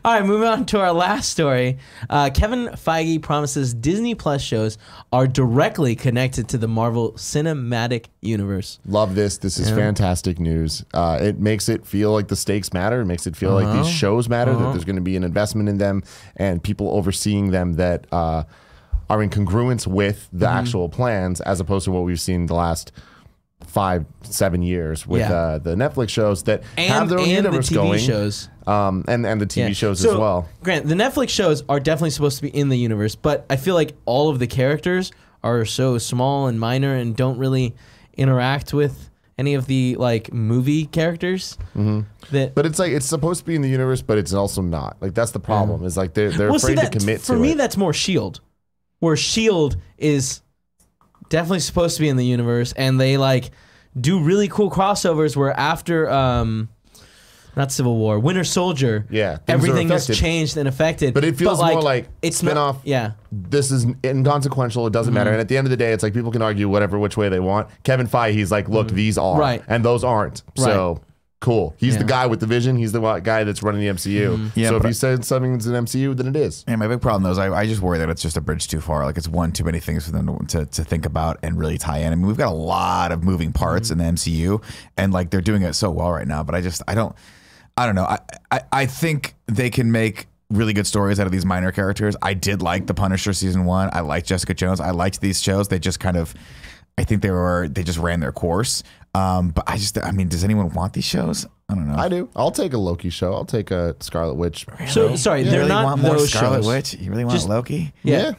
All right, moving on to our last story. Kevin Feige promises Disney Plus shows are directly connected to the Marvel Cinematic Universe. Love this. This is fantastic news. It makes it feel like the stakes matter. It makes it feel like these shows matter, that there's going to be an investment in them and people overseeing them that are in congruence with the actual plans, as opposed to what we've seen the last 5-7 years with the Netflix shows that have their own universe the TV going. shows. And the TV shows So, as well. Grant, the Netflix shows are definitely supposed to be in the universe, but I feel like all of the characters are so small and minor and don't really interact with any of the like movie characters. That But it's like it's supposed to be in the universe, but it's also not. Like that's the problem. Is like they're afraid to commit to it. For me, that's more S.H.I.E.L.D., where S.H.I.E.L.D. is definitely supposed to be in the universe, and they like do really cool crossovers where after not Civil War, Winter Soldier, things are everything has affected. changed and affected. But it feels more like it's spin-off. Not, yeah. This is inconsequential. It doesn't matter. And at the end of the day, it's like people can argue which way they want. Kevin Feige, he's like, look, these are. Right. And those aren't. So cool. He's the guy with the vision. He's the guy that's running the MCU. Yeah, so if but he said something's an MCU, then it is. Yeah, my big problem though is I just worry that it's just a bridge too far. Like it's one too many things for them to think about and really tie in. I mean, we've got a lot of moving parts in the MCU, and like they're doing it so well right now. But I don't know. I think they can make really good stories out of these minor characters. I did like The Punisher season 1. I liked Jessica Jones. I liked these shows. They just kind of, I think they just ran their course. But I mean, does anyone want these shows? I don't know. I do. I'll take a Loki show. I'll take a Scarlet Witch. So sorry, You they're really not want more those Scarlet shows. Witch? You really want Just- Loki? Yeah.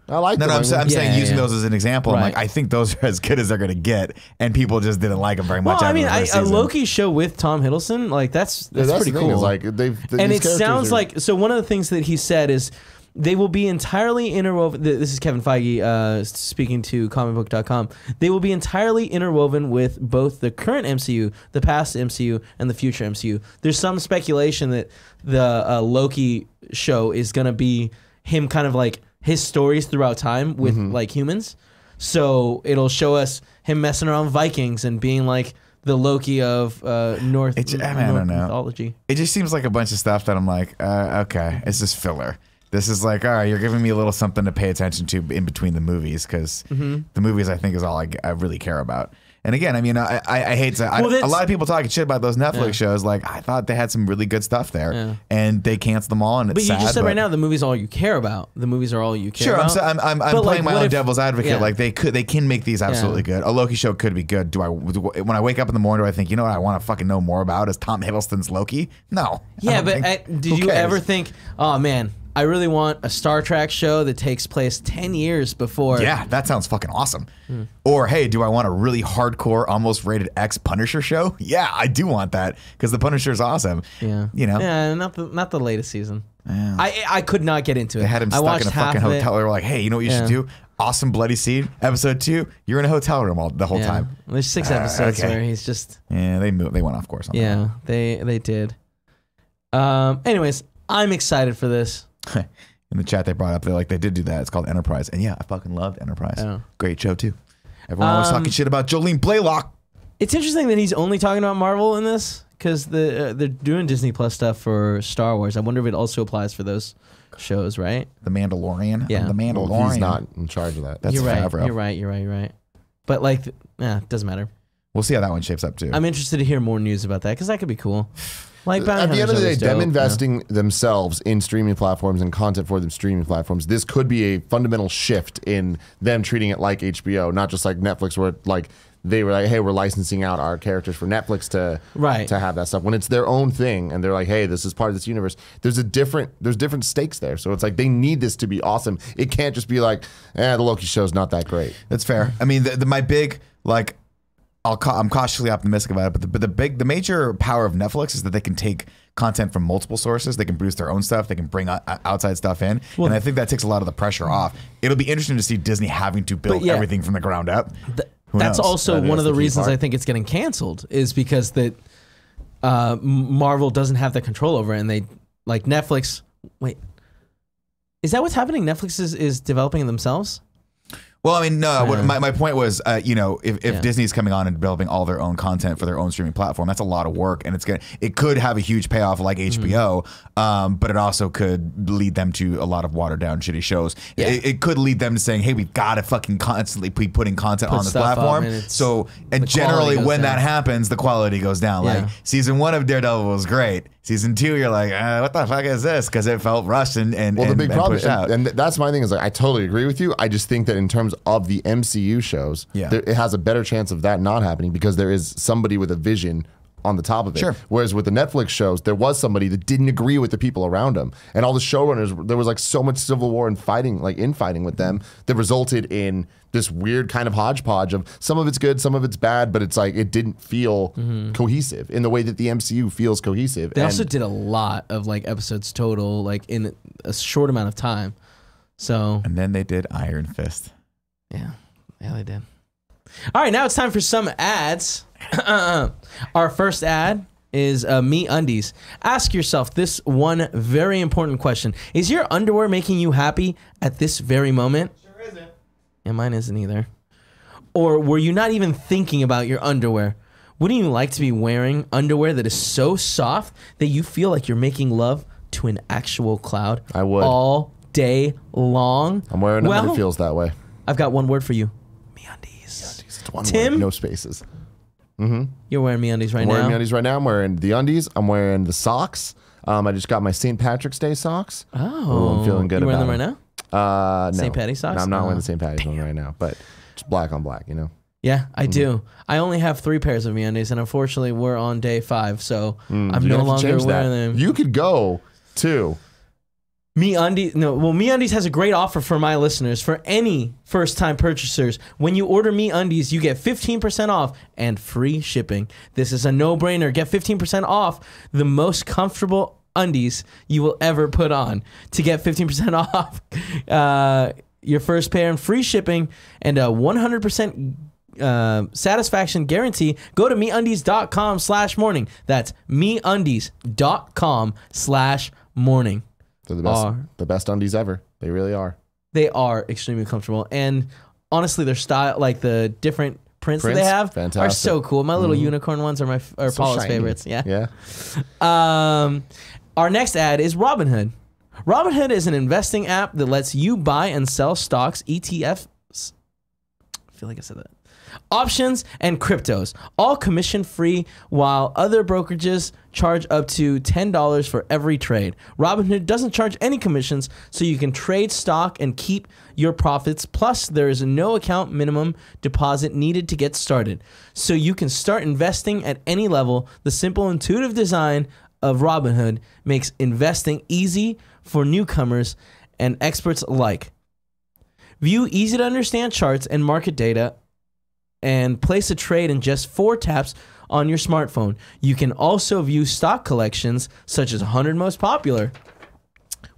I like No, them. I'm saying using yeah. those as an example. I'm Right. like, I think those are as good as they're going to get, and people just didn't like them very much. Well, I after mean, the first a season. Loki show with Tom Hiddleston, like that's Yeah, pretty the thing, cool. is, like, and these it characters sounds are- like, so one of the things that he said is they will be entirely interwoven. This is Kevin Feige speaking to comicbook.com. They will be entirely interwoven with both the current MCU, the past MCU, and the future MCU. There's some speculation that the Loki show is going to be him kind of like his stories throughout time with like humans. So it'll show us him messing around with Vikings and being like the Loki of North I don't know. mythology. It just seems like a bunch of stuff that I'm like, okay, it's just filler. This is like, all right, you're giving me a little something to pay attention to in between the movies, because the movies I think is all I really care about. And again, I mean, I hate to. A lot of people talking shit about those Netflix shows. Like, I thought they had some really good stuff there, and they canceled them all. And it's sad. But you just said right now the movies are all you care about. The movies are all you care about. Sure, I'm playing my own devil's advocate. Like they can make these absolutely good. A Loki show could be good. When I wake up in the morning, do I think, you know what I want to fucking know more about is Tom Hiddleston's Loki? No. Yeah, but did you ever think, oh man, I really want a Star Trek show that takes place 10 years before. Yeah, that sounds fucking awesome. Or, hey, do I want a really hardcore, almost rated X Punisher show? Yeah, I do want that because the Punisher is awesome. Yeah. You know? Yeah, not the latest season. Yeah. I could not get into it. They had him stuck in a fucking hotel. They were like, hey, you know what you should do? Awesome Bloody Scene, episode 2. You're in a hotel room the whole time. There's 6 episodes where he's just. Yeah, they went off course on that. Yeah, they did. Anyways, I'm excited for this. In the chat, they brought up they did do that. It's called Enterprise, and yeah, I fucking loved Enterprise. Oh. Great show too. Everyone was talking shit about Jolene Blaylock. It's interesting that he's only talking about Marvel in this because they're doing Disney Plus stuff for Star Wars. I wonder if it also applies for those shows, right? The Mandalorian. Yeah, the Mandalorian. Well, he's not in charge of that. That's You're right. Favreau. You're right. But like, it doesn't matter. We'll see how that one shapes up too. I'm interested to hear more news about that because that could be cool. Like At the end of the day, them dope, investing themselves in streaming platforms and content for them streaming platforms, this could be a fundamental shift in them treating it like HBO, not just like Netflix, where like they were like, hey, we're licensing out our characters for Netflix to have that stuff. When it's their own thing and they're like, hey, this is part of this universe, there's different stakes there. So it's like they need this to be awesome. It can't just be like, the Loki show's not that great. That's fair. I mean, my big like. I'm cautiously optimistic about it, but the major power of Netflix is that they can take content from multiple sources. They can produce their own stuff. They can bring outside stuff in, and I think that takes a lot of the pressure off. It'll be interesting to see Disney having to build everything from the ground up. That's also one of the reasons I think it's getting canceled is because that Marvel doesn't have the control over it, and they like Netflix. Wait, is that what's happening? Netflix is developing it themselves. Well, I mean, no. My point was, if Disney's coming on and developing all their own content for their own streaming platform, that's a lot of work, and it could have a huge payoff like HBO, but it also could lead them to a lot of watered down, shitty shows. Yeah. It could lead them to saying, "Hey, we've got to fucking constantly be putting content on this platform." And generally, when that happens, the quality goes down. Yeah. Like season 1 of Daredevil was great. Season 2, you're like, what the fuck is this? Because it felt rushed and the big problem, pushed out. and that's my thing is like I totally agree with you. I just think that in terms of the MCU shows, it has a better chance of that not happening because there is somebody with a vision on the top of it. Sure. Whereas with the Netflix shows, there was somebody that didn't agree with the people around them, and all the showrunners. There was like so much civil war and infighting with them that resulted in this weird kind of hodgepodge of some of it's good, some of it's bad, but it's like it didn't feel cohesive in the way that the MCU feels cohesive. They also did a lot of like episodes total, like in a short amount of time. So and then they did Iron Fist. Yeah, they did. All right, now it's time for some ads. Our first ad is MeUndies. Ask yourself this one very important question. Is your underwear making you happy at this very moment? Sure isn't. Yeah, mine isn't either. Or were you not even thinking about your underwear? Wouldn't you like to be wearing underwear that is so soft that you feel like you're making love to an actual cloud? I would. All day long? I'm wearing it and it feels that way. I've got one word for you. MeUndies. It's one Tim? word, no spaces. You're wearing MeUndies right I'm now? wearing MeUndies right now. I'm wearing the undies. I'm wearing the socks. I just got my St. Patrick's Day socks. Oh. I'm feeling good you about wearing them right now? No. St. Patty's socks? No, I'm not wearing the St. Patty's one right now, but it's black on black, you know? Yeah, I do. I only have 3 pairs of MeUndies, and unfortunately, we're on day 5, so I'm You no have to longer change wearing that. them. You could go to MeUndies has a great offer for my listeners. For any first-time purchasers, when you order MeUndies, you get 15% off and free shipping. This is a no-brainer. Get 15% off the most comfortable undies you will ever put on. To get 15% off your first pair and free shipping and a 100% satisfaction guarantee, go to MeUndies.com/morning. That's MeUndies.com/morning. They're the best undies ever. They really are. They are extremely comfortable, and honestly, their style, like the different prints that they have, fantastic. are so cool. My little unicorn ones are Paula's shiny. favorites. Yeah. Yeah. Our next ad is Robinhood. Robinhood is an investing app that lets you buy and sell stocks, ETFs. I feel like I said that. options, and cryptos, all commission free, while other brokerages charge up to $10 for every trade. Robinhood doesn't charge any commissions, so you can trade stock and keep your profits. Plus, there is no account minimum deposit needed to get started, so you can start investing at any level. The simple, intuitive design of Robinhood makes investing easy for newcomers and experts alike. View easy to understand charts and market data and place a trade in just 4 taps on your smartphone. You can also view stock collections such as 100 most popular.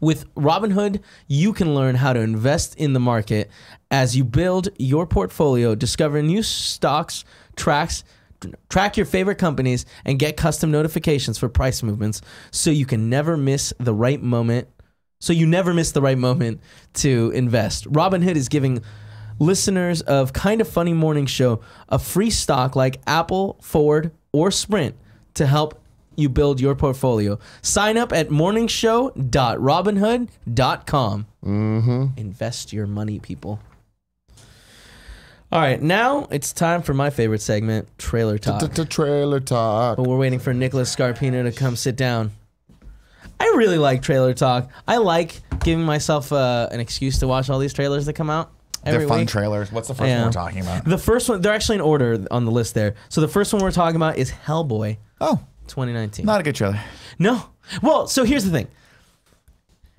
With Robinhood, you can learn how to invest in the market as you build your portfolio, discover new stocks, track your favorite companies, and get custom notifications for price movements so you never miss the right moment to invest. Robinhood is giving listeners of Kind of Funny Morning Show a free stock like Apple, Ford, or Sprint to help you build your portfolio. Sign up at morningshow.robinhood.com. Invest your money, people. All right, now it's time for my favorite segment, Trailer Talk. Trailer Talk. But we're waiting for Nicholas Scarpino to come sit down. I really like Trailer Talk. I like giving myself an excuse to watch all these trailers that come out every They're fun week. trailers. What's the first one we're talking about? The first one, they're actually in order on the list there. So the first one we're talking about is Hellboy Oh, 2019. not a good trailer. No. Well, so here's the thing.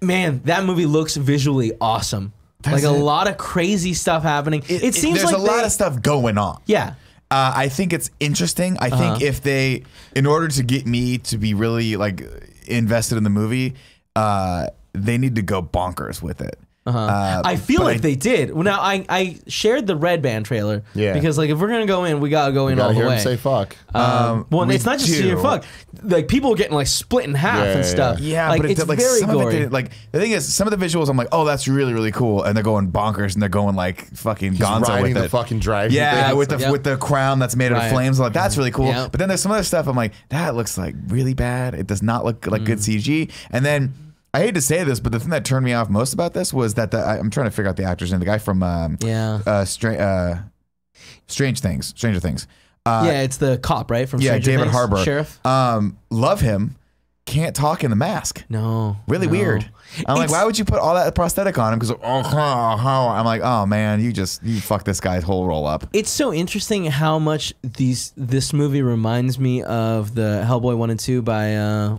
Man, that movie looks visually awesome. Does like a it? lot of crazy stuff happening. It seems there's like a lot of stuff going on. Yeah. I think it's interesting. I think if they, in order to get me to be really like invested in the movie, they need to go bonkers with it. I feel like they did. Well, now I shared the Red Band trailer. Yeah. Because like if we're gonna go in, we gotta go in all Gotta the hear way. him say fuck. Well, we it's not just do. your fuck. Like people getting like split in half Yeah, and stuff. Yeah, like but it's like very some of it gory. didn't- like the thing is, some of the visuals, I'm like, oh, that's really really cool, and they're going bonkers and they're going like fucking He's gonzo riding with the it. fucking dragon. Yeah, thing. with the Yep. with the crown that's made Right. of flames, like that's really cool. Yep. But then there's some other stuff I'm like, that looks like really bad. It does not look like good CG. And then I hate to say this, but the thing that turned me off most about this was that I'm trying to figure out the actor's name. The guy from Stranger Things. Yeah, it's the cop, right? From Yeah, Stranger David Things? Harbour. Sheriff. Love him. Can't talk in the mask. No. Really no. weird. I'm like, It's- why would you put all that prosthetic on him? Because I'm like, oh man, you fucked this guy's whole roll up. It's so interesting how much this movie reminds me of the Hellboy 1 and 2 by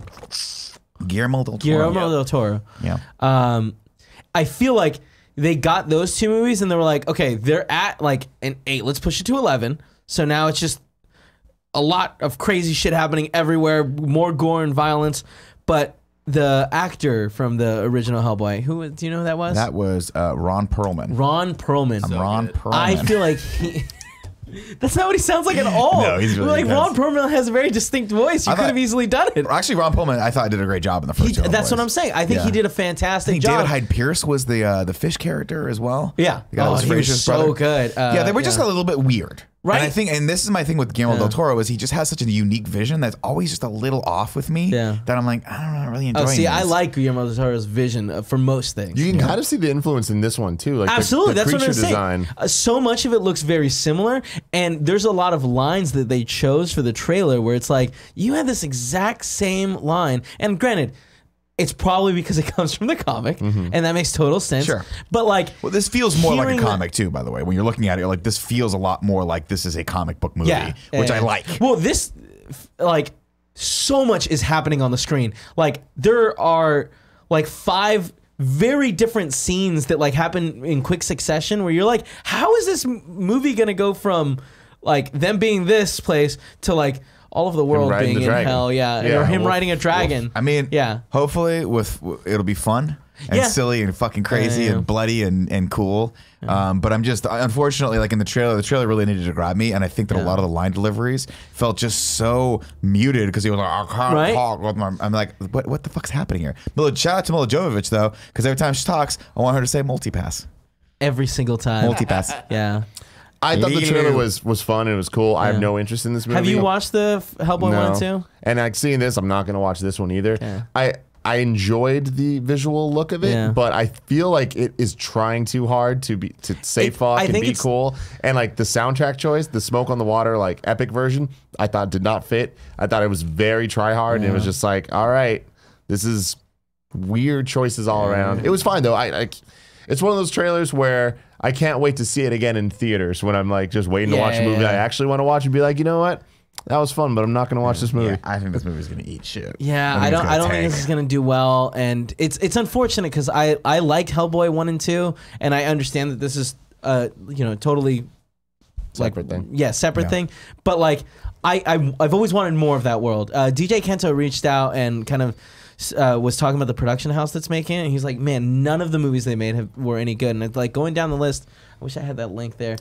Guillermo del Toro. Guillermo del Toro. Yeah. I feel like they got those two movies and they were like, okay, they're at like an 8. Let's push it to 11. So now it's just a lot of crazy shit happening everywhere, more gore and violence. But the actor from the original Hellboy, do you know who that was? That was Ron Perlman. Ron Perlman. Ron Perlman. I feel like he. That's not what he sounds like at all. No, he's really like intense. Ron Perlman has a very distinct voice. You I could have thought- easily done it. Actually, Ron Perlman, I thought did a great job in the first two. That's what I'm saying. I think Yeah. he did a I fantastic think job. David Hyde Pierce was the fish character as well. Yeah. The guy that was he was Frasier's so brother. good. Yeah, they were just a little bit weird. Right. And I think, and this is my thing with Guillermo del Toro, is he just has such a unique vision that's always just a little off with me. Yeah. That I'm like, I don't know, really enjoying Oh, see, I this. like Guillermo del Toro's vision for most things. You can kind of see the influence in this one too. Like Absolutely, the that's what I'm creature saying. design. So much of it looks very similar, and there's a lot of lines that they chose for the trailer where it's like you had this exact same line. And granted, it's probably because it comes from the comic, and that makes total sense. Sure. But like, Well, this feels more like a hearing that- comic too, by the way. When you're looking at it, you're like, this feels a lot more like this is a comic book movie, which I like. Well, this, like, so much is happening on the screen. Like, there are like 5 very different scenes that like happen in quick succession where you're like, how is this movie gonna go from like them being this place to like all of the world riding being the in dragon. hell? Yeah, Yeah, or him wolf- riding a dragon. I mean, yeah. Hopefully, it'll be fun and Yeah. silly and fucking crazy Yeah. and bloody and cool. But I'm just unfortunately like in the trailer really needed to grab me, and I think that a lot of the line deliveries felt just so muted because he was like, I can't Right. talk with my. I'm like, what the fuck's happening here? Shout out to Mila Jovovich though, because every time she talks, I want her to say multipass, Every single time. multipass. Yeah. I thought the Yeah. trailer was fun and it was cool. I have no interest in this movie. Have you watched the Hellboy 1 and 2? And like seeing this, I'm not going to watch this one either. Yeah. I enjoyed the visual look of it, Yeah. but I feel like it is trying too hard to say fuck I and think be it's- cool. And like the soundtrack choice, the Smoke on the Water like epic version, I thought did not fit. I thought it was very try hard, and it was just like, all right, this is weird choices all around. It was fine though. I it's one of those trailers where I can't wait to see it again in theaters when I'm like just waiting to watch a movie I actually want to watch and be like, you know what? That was fun, but I'm not going to watch this movie. Yeah, I think this movie's gonna eat shit. Yeah, I think it's don't. gonna I don't think tank. this is gonna do well, and it's unfortunate because I like Hellboy 1 and 2, and I understand that this is totally Separate thing. Yeah, separate thing. But like I've always wanted more of that world. DJ Kento reached out and kind of was talking about the production house that's making it, and he's like, man, none of the movies they made were any good. And it's like going down the list. I wish I had that link there.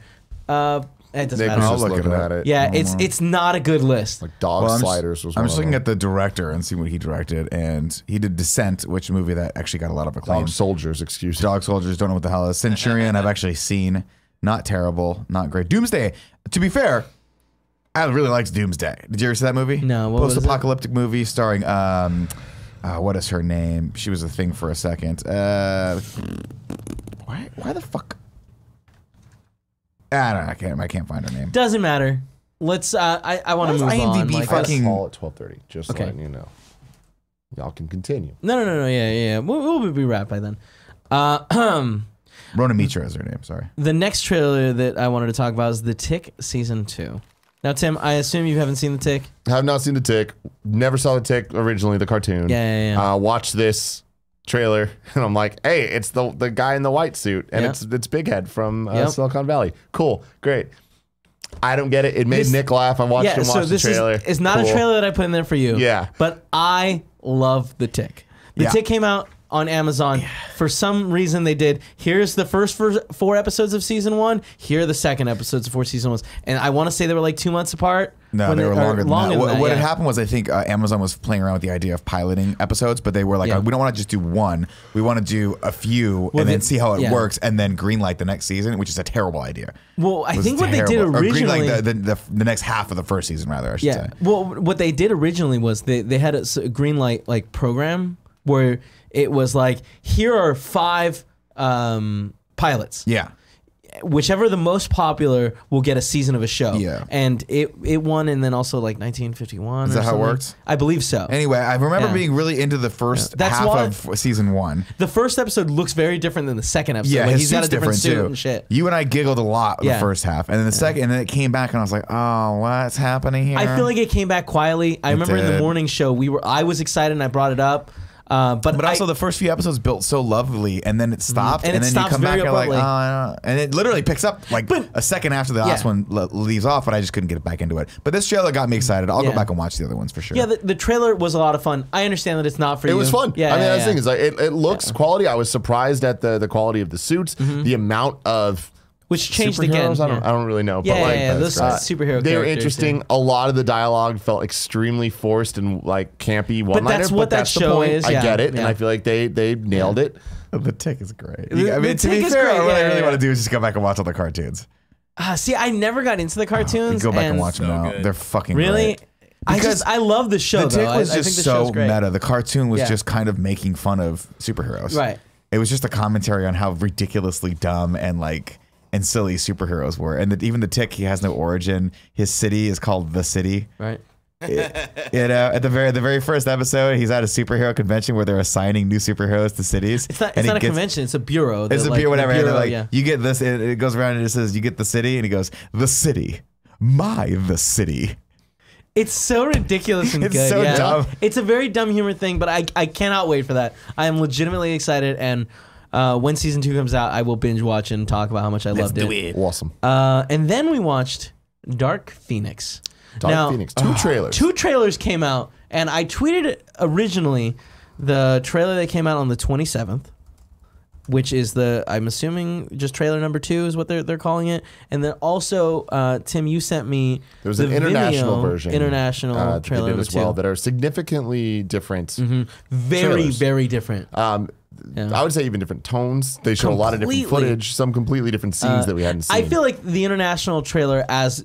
It doesn't Nick matter. was I'll just look looking it at up. it. Yeah, it's not a good list. Like Dog Well, Sliders was I'm one just of looking them. at the director and seeing what he directed, and he did Descent, which is a movie that actually got a lot of acclaim. Dog Soldiers, excuse me. Dog Soldiers, don't know what the hell it is. Centurion, I've actually seen. Not terrible, not great. Doomsday, to be fair, I really liked Doomsday. Did you ever see that movie? No, what was it? Post-apocalyptic movie starring, what is her name? She was a thing for a second. Why the fuck? I don't know. I can't find her name. Doesn't matter. Let's. I want to Why move is on. IMDb Like, fucking- Call at 12:30. Just Okay. letting you know. Y'all can continue. No. Yeah. We'll be wrapped by then. Rona Mitra is her name, sorry. The next trailer that I wanted to talk about is The Tick Season 2. Now, Tim, I assume you haven't seen The Tick. Have not seen The Tick. Never saw The Tick originally, the cartoon. Yeah. Watched this trailer and I'm like, hey, it's the guy in the white suit and Yeah. it's Big Head from Yep. Silicon Valley. Cool, great. I don't get it. It made This- Nick laugh. I watched him watch the this trailer. is not Cool. a trailer that I put in there for you. Yeah. But I love The Tick. The Yeah. Tick came out on Amazon. For some reason they did. Here's the first 4 episodes of season 1. Here are the second episodes of 4 season 1s. And I want to say they were like 2 months apart. No, when they were or longer than that. What yeah. had happened was I think Amazon was playing around with the idea of piloting episodes, but they were like, Yeah. we don't want to just do one. We want to do a few Well, and then see how it yeah. works and then greenlight the next season, which is a terrible idea. Well, I It was think what they did terrible. Or originally. greenlight the next half of the first season, rather, I should say. Well, what they did originally was they had a green light like program where it was like, here are 5 pilots. Yeah. Whichever the most popular will get a season of a show. Yeah. And it won, and then also like 1951. Is or that how it something. works? I believe so. Anyway, I remember Yeah. being really into the first That's half why- of season 1. The first episode looks very different than the second episode. Yeah, like, his he's got a suit's different suit too. and shit. You and I giggled a lot Yeah. the first half, and then the second, and then it came back, and I was like, "Oh, what's happening here?" I feel like it came back quietly. I remember in the did. morning show I was excited and I brought it up. But also the first few episodes built so lovely, and then it stopped, And and it then you stops come back very and you're like, oh, abruptly. I don't know. And it literally picks up like But- a second after the last Yeah. one leaves off, but I just couldn't get back into it. But this trailer got me excited. I'll Yeah. go back and watch the other ones for sure. Yeah, the trailer was a lot of fun. I understand that it's not for you. It was fun. Yeah, I mean, yeah, that's the thing is like it looks quality. I was surprised at the quality of the suits, the amount of Which changed again. superheroes. I don't really know. Yeah, but like, yeah, those superhero they were characters, interesting. yeah. A lot of the dialogue felt extremely forced and like campy one-liner. that's what that that's the show point. is, I yeah, get it, yeah. and I feel like they nailed it. The Tick is great. The- I mean, The to be Tick is fair, great, what I yeah, really yeah. want to do is just go back and watch all the cartoons. See, I never got into the cartoons. Go back and watch them now. good. They're fucking Really? great. I love the show. The Tick though. was I think just the so show's great. meta. The cartoon was Yeah. just kind of making fun of superheroes. Right. It was just a commentary on how ridiculously dumb and silly superheroes were. And that even the Tick, he has no origin. His city is called The City. Right. At the very first episode, he's at a superhero convention where they're assigning new superheroes to cities. It's not and he a gets- convention. It's a bureau. It's The, a bureau, whatever. And they're bureau, like, yeah. you get this. It goes around and it says, you get the city. And he goes, the city. The city. It's so ridiculous and It's good. so yeah. dumb. It's a very dumb humor thing, but I cannot wait for that. I am legitimately excited, and when season 2 comes out, I will binge watch and talk about how much I loved it. Awesome. And then we watched Dark Phoenix. Dark Now, Phoenix. 2 trailers. 2 trailers came out, and I tweeted it originally the trailer that came out on the 27th, which is I'm assuming just trailer number 2 is what they're calling it. And then also, Tim, you sent me There's the an international Vimeo version. international that trailer they did number as 2. well that are significantly different. Very, trailers. very different. Yeah. I would say even different tones. They show a lot of different Completely. footage, some completely different scenes that we hadn't seen. I feel like the international trailer, as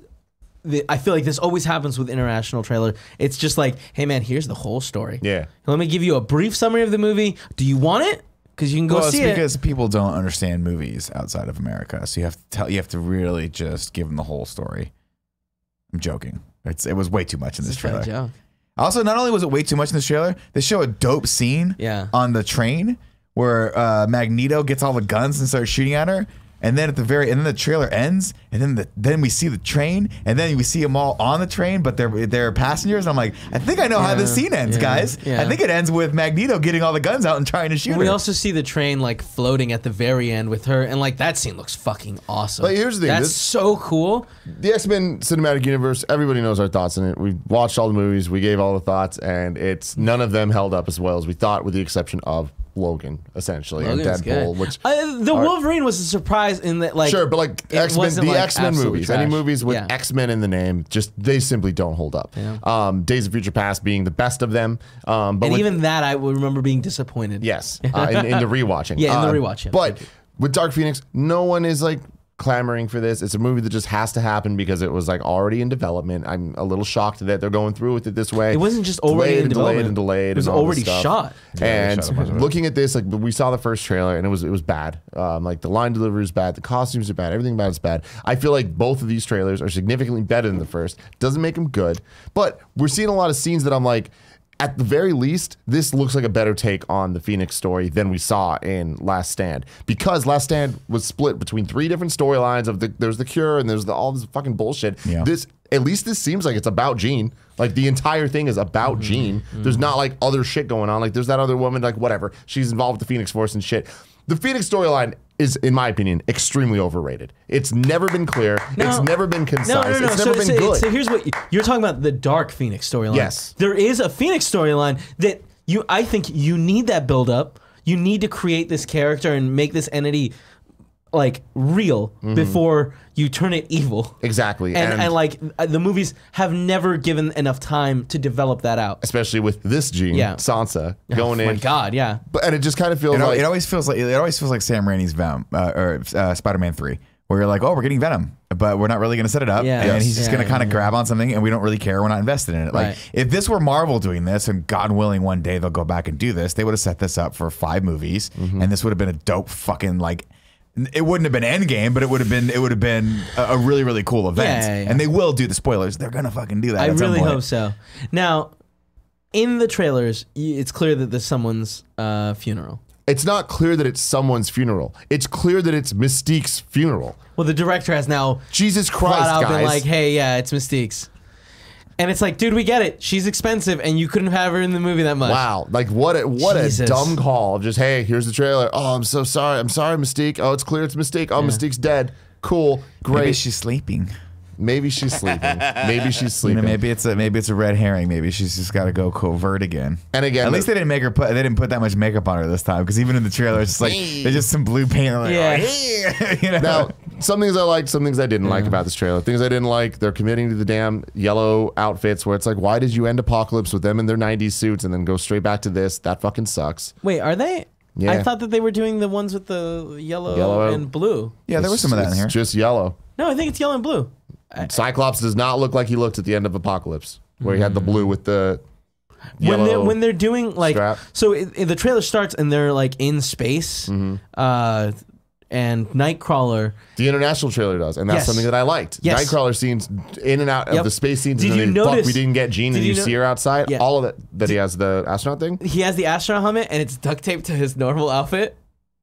I feel like this always happens with international trailer. It's just like, hey man, here's the whole story. Yeah. Let me give you a brief summary of the movie. Do you want it? Because you can go see it's it. because people don't understand movies outside of America, so you have to really just give them the whole story. I'm joking. It was way too much in this trailer. Joke. Also, not only was it way too much in this trailer, they show a dope scene on the train where Magneto gets all the guns and starts shooting at her. And then then the trailer ends, and then we see the train, and then we see them all on the train, but they're passengers. And I'm like, I think I know how this scene ends, guys. Yeah. I think it ends with Magneto getting all the guns out and trying to shoot We her. also see the train like floating at the very end with her, and like that scene looks fucking awesome. But here's the thing, that's so cool. The X-Men cinematic universe, everybody knows our thoughts in it. We watched all the movies, we gave all the thoughts, and none of them held up as well as we thought, with the exception of Logan, essentially, and Logan's Deadpool, good. which Wolverine was a surprise in that, like, sure, but like it X-Men, wasn't, the like, X-Men absolute movies, trash. any movies with Yeah. X-Men in the name, just they simply don't hold up. Yeah. Days of Future Past being the best of them, but and with, even that I would remember being disappointed. yes, in the rewatching, Yeah, in the rewatch, yeah. But with Dark Phoenix, no one is like clamoring for this. It's a movie that just has to happen because it was like already in development. I'm a little shocked that they're going through with it this way. It wasn't just already in development. and delayed. It was and all this already stuff. shot. And they shot a bunch of it. looking at this, like we saw the first trailer and it was bad. Like the line delivery is bad, the costumes are bad, everything about it's bad. I feel like both of these trailers are significantly better than the first. Doesn't make them good, but we're seeing a lot of scenes that I'm like, at the very least, this looks like a better take on the Phoenix story than we saw in Last Stand, because Last Stand was split between 3 different storylines of there's the cure and there's all this fucking bullshit. Yeah. At least this seems like it's about Jean. Like the entire thing is about Jean. There's not like other shit going on. Like there's that other woman, like whatever. She's involved with the Phoenix Force and shit. The Phoenix storyline is, in my opinion, extremely overrated. It's never been clear. It's never been concise. It's never been good. So here's what you're talking about: the Dark Phoenix storyline. Yes. There is a Phoenix storyline that I think you need that build up. You need to create this character and make this entity like real before you turn it evil. Exactly. And like the movies have never given enough time to develop that out. especially with this Jean, Sansa, going Oh my in. God, yeah. And it just kind of feels like It always feels like Sam Raimi's Venom or Spider-Man 3, where you're like, oh, we're getting Venom, but we're not really going to set it up, Yeah. and Yes. he's just Yeah, going to kind of grab on something, and we don't really care. We're not invested in it. Like Right. if this were Marvel doing this, and God willing, one day they'll go back and do this, they would have set this up for 5 movies, and this would have been a dope fucking like. It wouldn't have been Endgame, but it would have been a really, really cool event. Yeah. And they will do the spoilers. They're gonna fucking do that. I at some really point. hope so. Now, in the trailers, it's clear that there's someone's funeral. it's not clear that it's someone's funeral. It's clear that it's Mystique's funeral. Well, the director has now Jesus Christ, flat out guys. been like, "Hey, yeah, it's Mystique's," and it's like, dude, we get it. She's expensive, and you couldn't have her in the movie that much. Wow, like what a Jesus. dumb call. Just, hey, here's the trailer. Oh, I'm so sorry. I'm sorry, Mystique. Oh, it's clear it's Mystique. Oh, Mystique's dead. Cool. Great. Maybe she's sleeping. Maybe she's sleeping. Maybe she's You sleeping. know, maybe it's a red herring. Maybe she's just got to go covert again. And again, At least they didn't put that much makeup on her this time, because even in the trailer, it's just like there's just some blue paint. Like, Yeah. "Oh, you know? now, some things I liked, some things I didn't like about this trailer. Things I didn't like, they're committing to the damn yellow outfits where it's like, why did you end Apocalypse with them in their 90s suits and then go straight back to this? That fucking sucks. Wait, are they? Yeah. I thought that they were doing the ones with the yellow, Yellow. and blue. yeah, there was some of that in It's here. just yellow. No, I think it's yellow and blue. Cyclops does not look like he looked at the end of Apocalypse, where he had the blue with the yellow. When they're doing like strap. so the trailer starts and they're like in space, and Nightcrawler. The international trailer does, and that's Yes. something that I liked. Yes. Nightcrawler scenes in and out of Yep. the space scenes, Did and you then fuck, notice- we didn't get Jean, did and you you know- see her outside. Yeah. All of it. That he has the astronaut thing. He has the astronaut helmet and it's duct taped to his normal outfit.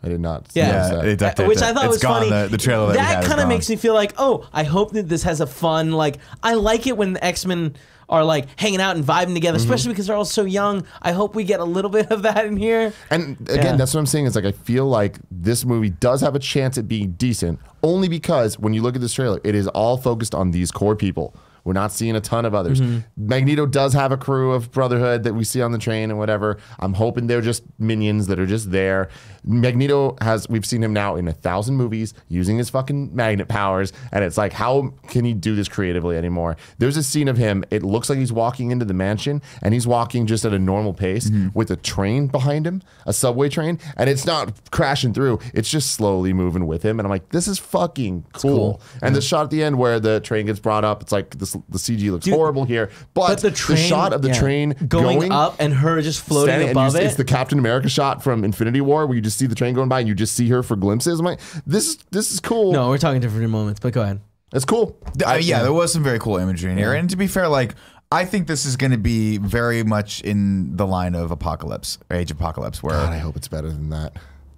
I did not. See Yeah. notice Yeah, that. they duct taped Which it. I thought It's was gone. funny. The trailer that we had is kind of gone. makes me feel like, oh, I hope that this has a fun, like, I like it when the X-Men are like hanging out and vibing together, especially because they're all so young. I hope we get a little bit of that in here. And again, Yeah. that's what I'm saying. Is like I feel like this movie does have a chance at being decent, only because when you look at this trailer, it is all focused on these core people. We're not seeing a ton of others. Magneto does have a crew of Brotherhood that we see on the train and whatever. I'm hoping they're just minions that are just there. Magneto we've seen him now in 1,000 movies using his fucking magnet powers. And it's like, how can he do this creatively anymore? There's a scene of him. It looks like he's walking into the mansion and he's walking just at a normal pace with a train behind him, a subway train. And it's not crashing through. It's just slowly moving with him. And I'm like, this is fucking cool. And the shot at the end where the train gets brought up, it's like the the CG looks horrible here. But the train, shot of the train going up and her just floating standing, above it. It's the Captain America shot from Infinity War where you just see the train going by and you just see her for glimpses. I'm like, this is cool. No, we're talking different moments, but go ahead. It's cool. Yeah, there was some very cool imagery in here. And to be fair, like, I think this is going to be very much in the line of Apocalypse, or Age of Apocalypse, where God, I hope it's better than that.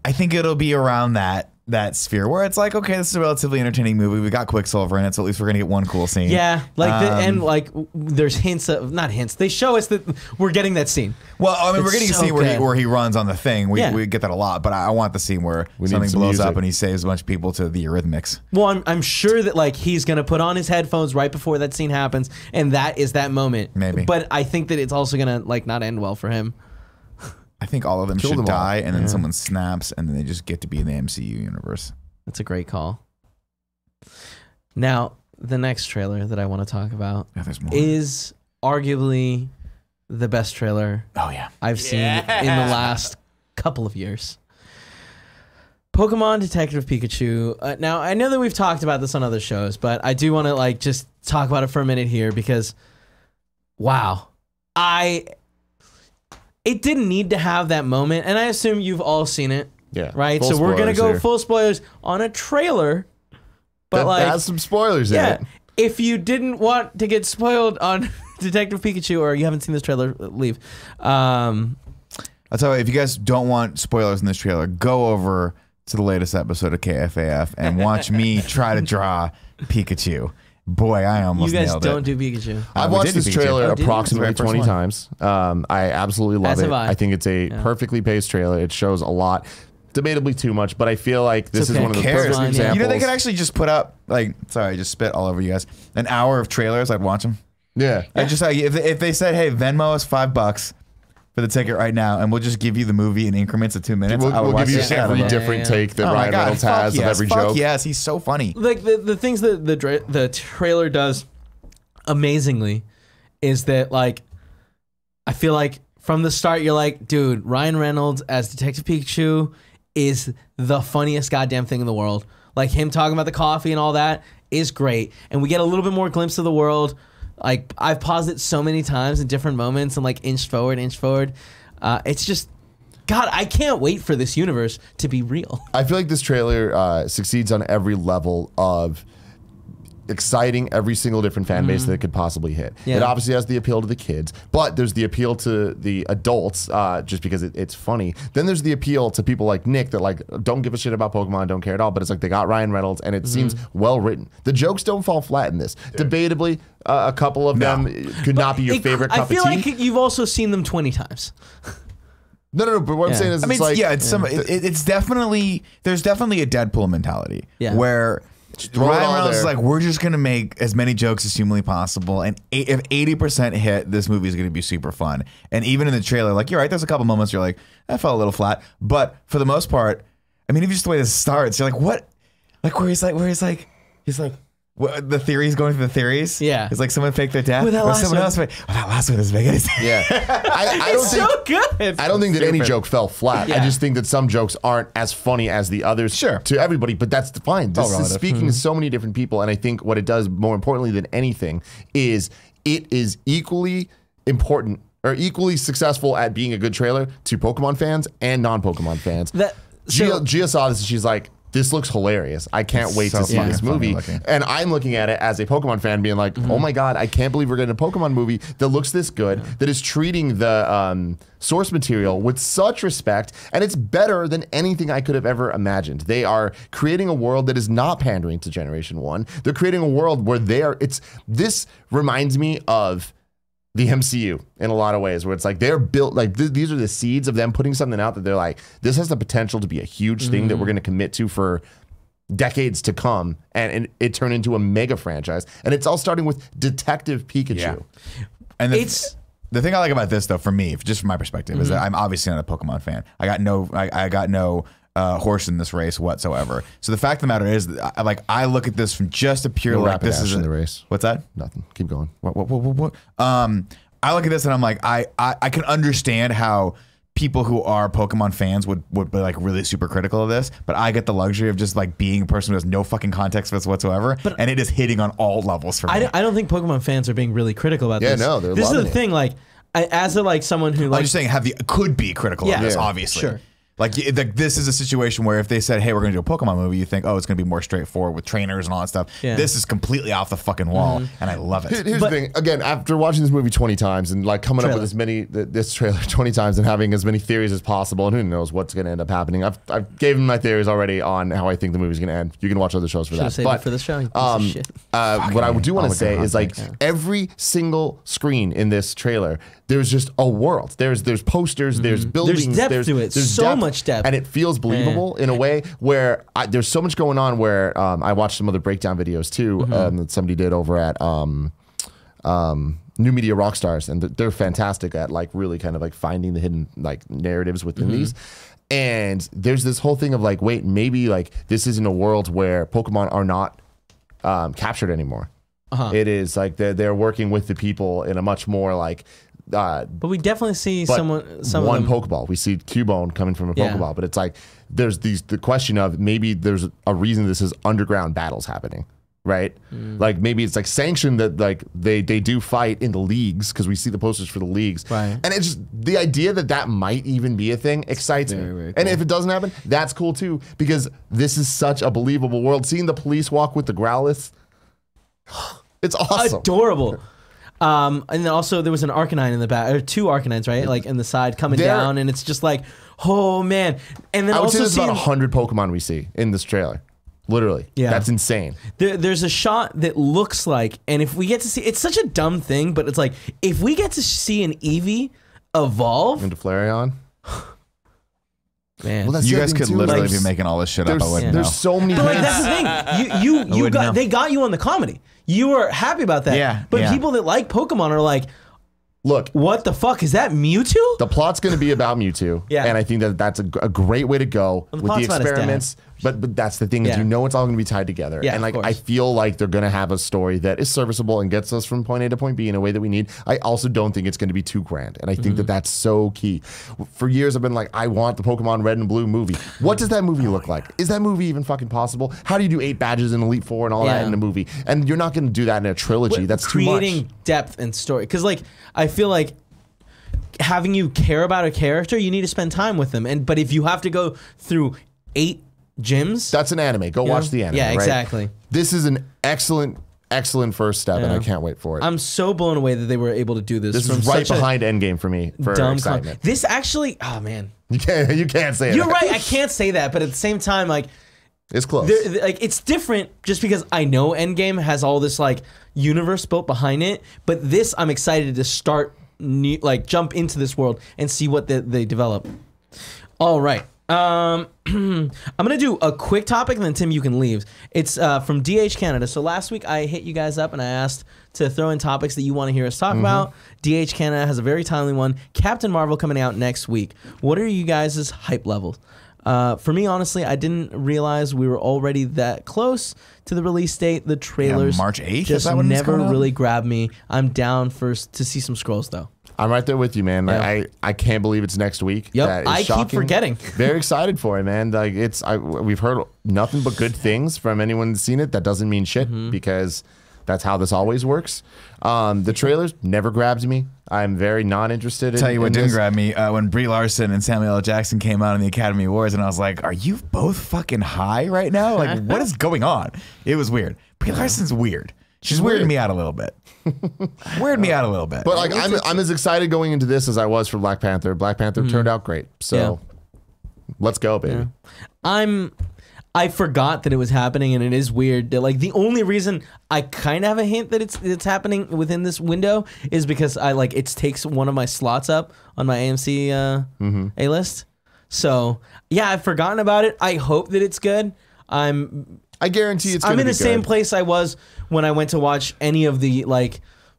I think it'll be around that sphere where it's like, okay, this is a relatively entertaining movie. We got Quicksilver in it, so at least we're gonna get one cool scene. Yeah, like and like there's hints of not hints. They show us that we're getting that scene. Well, I mean, we're It's getting a so scene good. where he runs on the thing. We get that a lot, but I want the scene where something some blows music. up and he saves a bunch of people to the Eurythmics. Well, I'm sure that like he's gonna put on his headphones right before that scene happens, and that is that moment. Maybe. But I think that it's also gonna like not end well for him. I think all of them Kill should them all. die, and then someone snaps, and then they just get to be in the MCU universe. That's a great call. Now, the next trailer that I want to talk about Yeah, there's more. is arguably the best trailer Oh yeah. I've seen in the last couple of years. Pokemon Detective Pikachu. Now, I know that we've talked about this on other shows, but I do want to like just talk about it for a minute here because, wow, it didn't need to have that moment, and I assume you've all seen it. Yeah. Right? Full So we're going to spoilers go here. full spoilers on a trailer. But That has some spoilers in yeah, it. if you didn't want to get spoiled on Detective Pikachu or you haven't seen this trailer, leave. I'll tell you, if you guys don't want spoilers in this trailer, go over to the latest episode of KFAF and watch me try to draw Pikachu. Boy, I You almost guys nailed don't it. do Pikachu. I've we watched did do this Pikachu. trailer Oh, did you? approximately That's the very 20 first times. I absolutely love As it. have I. I think it's a perfectly paced trailer. It shows a lot. Debatably too much, but I feel like this is okay. one of the Cares. perfect Fine, yeah. examples. You know, they could actually just put up, like, sorry, I just spit all over you guys. An hour of trailers, I'd watch them. Yeah. I just like if they said, hey, Venmo is $5 for the ticket right now, and we'll just give you the movie in increments of 2 minutes. I would We'll watch give you the shit out of every it. different Yeah. take that Oh my Ryan God, Reynolds fuck has yes, of every fuck joke. Yes, he's so funny. Like the things that the trailer does amazingly is that like I feel like from the start you're like, dude, Ryan Reynolds as Detective Pikachu is the funniest goddamn thing in the world. Like him talking about the coffee and all that is great, and we get a little bit more glimpse of the world. Like I've paused it so many times in different moments and like inched forward. It's just, God, I can't wait for this universe to be real. I feel like this trailer succeeds on every level of exciting every single different fan base that it could possibly hit. Yeah. It obviously has the appeal to the kids, but there's the appeal to the adults just because it's funny. Then there's the appeal to people like Nick that like don't give a shit about Pokemon, don't care at all, but it's like they got Ryan Reynolds and it seems well written. The jokes don't fall flat in this. Debatably, a couple of them could not be your favorite cup I feel of tea. like you've also seen them 20 times. No, but what I'm Yeah. saying is I mean, it's like it's definitely there's definitely a Deadpool mentality throw where it Ryan all Reynolds is there. like, we're just gonna make as many jokes as humanly possible, and if 80% hit, this movie is gonna be super fun. And even in the trailer, like you're right, there's a couple moments you're like, that felt a little flat, but for the most part, I mean, even just the way this starts, you're like, what? Like where he's like. What, the theories going through the theories. Yeah. It's like someone faked their death. Well, that or last someone one- else. That last one is big. yeah. I don't It's think so good. I don't think that any joke fell flat. I Yeah. just think that some jokes aren't as funny as the others Sure. to everybody, but that's fine. This is relative. speaking to so many different people, and I think what it does more importantly than anything is it is equally important or equally successful at being a good trailer to Pokemon fans and non-Pokemon fans. Gia saw this and she's like, this looks hilarious. I can't wait so to see fucking this funny movie. looking. And I'm looking at it as a Pokemon fan being like, oh my God, I can't believe we're getting a Pokemon movie that looks this good, that is treating the source material with such respect, and it's better than anything I could have ever imagined. They are creating a world that is not pandering to Generation 1. They're creating a world where this reminds me of the MCU in a lot of ways, where it's like they're built like these are the seeds of them putting something out that they're like, this has the potential to be a huge thing that we're going to commit to for decades to come, and it turned into a mega franchise. And it's all starting with Detective Pikachu. Yeah. And the thing I like about this, though, for me, just from my perspective, is that I'm obviously not a Pokemon fan. I got no horse in this race whatsoever. So the fact of the matter is, that I look at this from just a pure No like this Rapidash is in the race. What's that? Nothing. Keep going. What? I look at this and I'm like, I can understand how people who are Pokemon fans would be like really super critical of this, but I get the luxury of just like being a person who has no fucking context for this whatsoever, and it is hitting on all levels for me. I don't think Pokemon fans are being really critical about Yeah, this. no, they're this is the loving it. thing. Like, as a someone who I'm like just saying could be critical of this, Yeah. obviously. Sure. Like this is a situation where if they said, "Hey, we're going to do a Pokemon movie," you think, "Oh, it's going to be more straightforward with trainers and all that stuff." Yeah. This is completely off the fucking wall, and I love it. Here's the thing. Again, after watching this movie 20 times and like coming up with as many this trailer 20 times and having as many theories as possible, and who knows what's going to end up happening. I've given my theories already on how I think the movie's going to end. You can watch other shows for Should've that. saved it for the show, you piece of shit. What I do want I'll to say look it is up. like every single screen in this trailer, there's just a world. There's posters, there's buildings, depth to it. So much depth. and it feels believable in a way where there's so much going on. Where I watched some other breakdown videos too that somebody did over at New Media Rockstars, and they're fantastic at like really kind of like finding the hidden like narratives within these. And there's this whole thing of like, wait, maybe like this isn't a world where Pokemon are not captured anymore. It is like they're working with the people in a much more like. But we definitely see But some one of them. Pokeball. We see Cubone coming from a Yeah. Pokeball, but it's like there's the question of maybe there's a reason this is underground battles happening, right? Like maybe it's like sanctioned that like they do fight in the leagues because we see the posters for the leagues, Right. And it's just the idea that might even be a thing excites me. very And cool. if it doesn't happen, that's cool too because this is such a believable world. Seeing the police walk with the Growlithe, it's awesome. Adorable. And then also there was an Arcanine in the back, or two Arcanines, right? Like in the side coming They're- down, and it's just like, oh man. And then I would say also there's about seeing 100 Pokemon we see in this trailer. Literally. Yeah. That's insane. there's a shot that looks like, and if we get to see, it's such a dumb thing, but it's like if we get to see an Eevee evolve, Into Flareon. man. Well, that's You the guys thing, could too, literally like, be making all this shit up. I wouldn't there's know. so many But like hints. that's the thing. You wouldn't know. they got you on the comedy. You were happy about that. Yeah, But yeah. people that like Pokemon are like, Look, what the fuck is that Mewtwo? the plot's going to be about Mewtwo. Yeah. And I think that's a great way to go Well, the with plot's the about his dad. experiments. But that's the thing Yeah. is you know it's all going to be tied together. Yeah, and of like course. I feel like they're going to have a story that is serviceable and gets us from point A to point B in a way that we need. I also don't think it's going to be too grand. And I think that that's so key. For years I've been like, I want the Pokemon Red and Blue movie. What does that movie look like? Is that movie even fucking possible? How do you do 8 badges in Elite Four and all that Yeah. in a movie? And you're not going to do that in a trilogy. That's too much. Creating depth and story. Because like I feel like having you care about a character, you need to spend time with them. But if you have to go through 8 gyms, That's an anime. Go watch know? the anime. Yeah, right? exactly. This is an excellent first step, and Yeah. I can't wait for it. I'm so blown away that they were able to do this. This from is right such a behind Endgame for me for dumb excitement. This actually, oh man, You can't say it. you're right. I can't say that, but at the same time, like, It's close. like it's different just because I know Endgame has all this like universe built behind it, but this I'm excited to start like jump into this world and see what they develop. All right. I'm gonna do a quick topic and then Tim you can leave. It's from DH Canada. So last week I hit you guys up and I asked to throw in topics that you want to hear us talk about. DH Canada has a very timely one. Captain Marvel coming out next week. What are you guys' hype levels? For me, honestly, I didn't realize we were already that close to the release date. The trailers March 8th? Is just that when it's never coming out? really grabbed me. I'm down to see some scrolls though. I'm right there with you, man. Like, Yeah. I can't believe it's next week. Yep, That is I keep shocking. forgetting. Very excited for it, man. Like we've heard nothing but good things from anyone that's seen it. That doesn't mean shit because that's how this always works. The trailers never grabbed me. I'm very not interested. Tell you what in didn't this. grab me when Brie Larson and Samuel L. Jackson came out in the Academy Awards, and I was like, "Are you both fucking high right now? Like, what is going on?" It was weird. Brie Larson's weird. She's weirding weird. me out a little bit. Weirded me out a little bit. But like I'm as excited going into this as I was for Black Panther. Black Panther turned out great. So let's go, baby. I forgot that it was happening, and it is weird that like the only reason I kind of have a hint that it's happening within this window is because it takes one of my slots up on my AMC A list. So yeah, I've forgotten about it. I hope that it's good. I guarantee it's. I'm gonna in be the same good. place I was when I went to watch any of the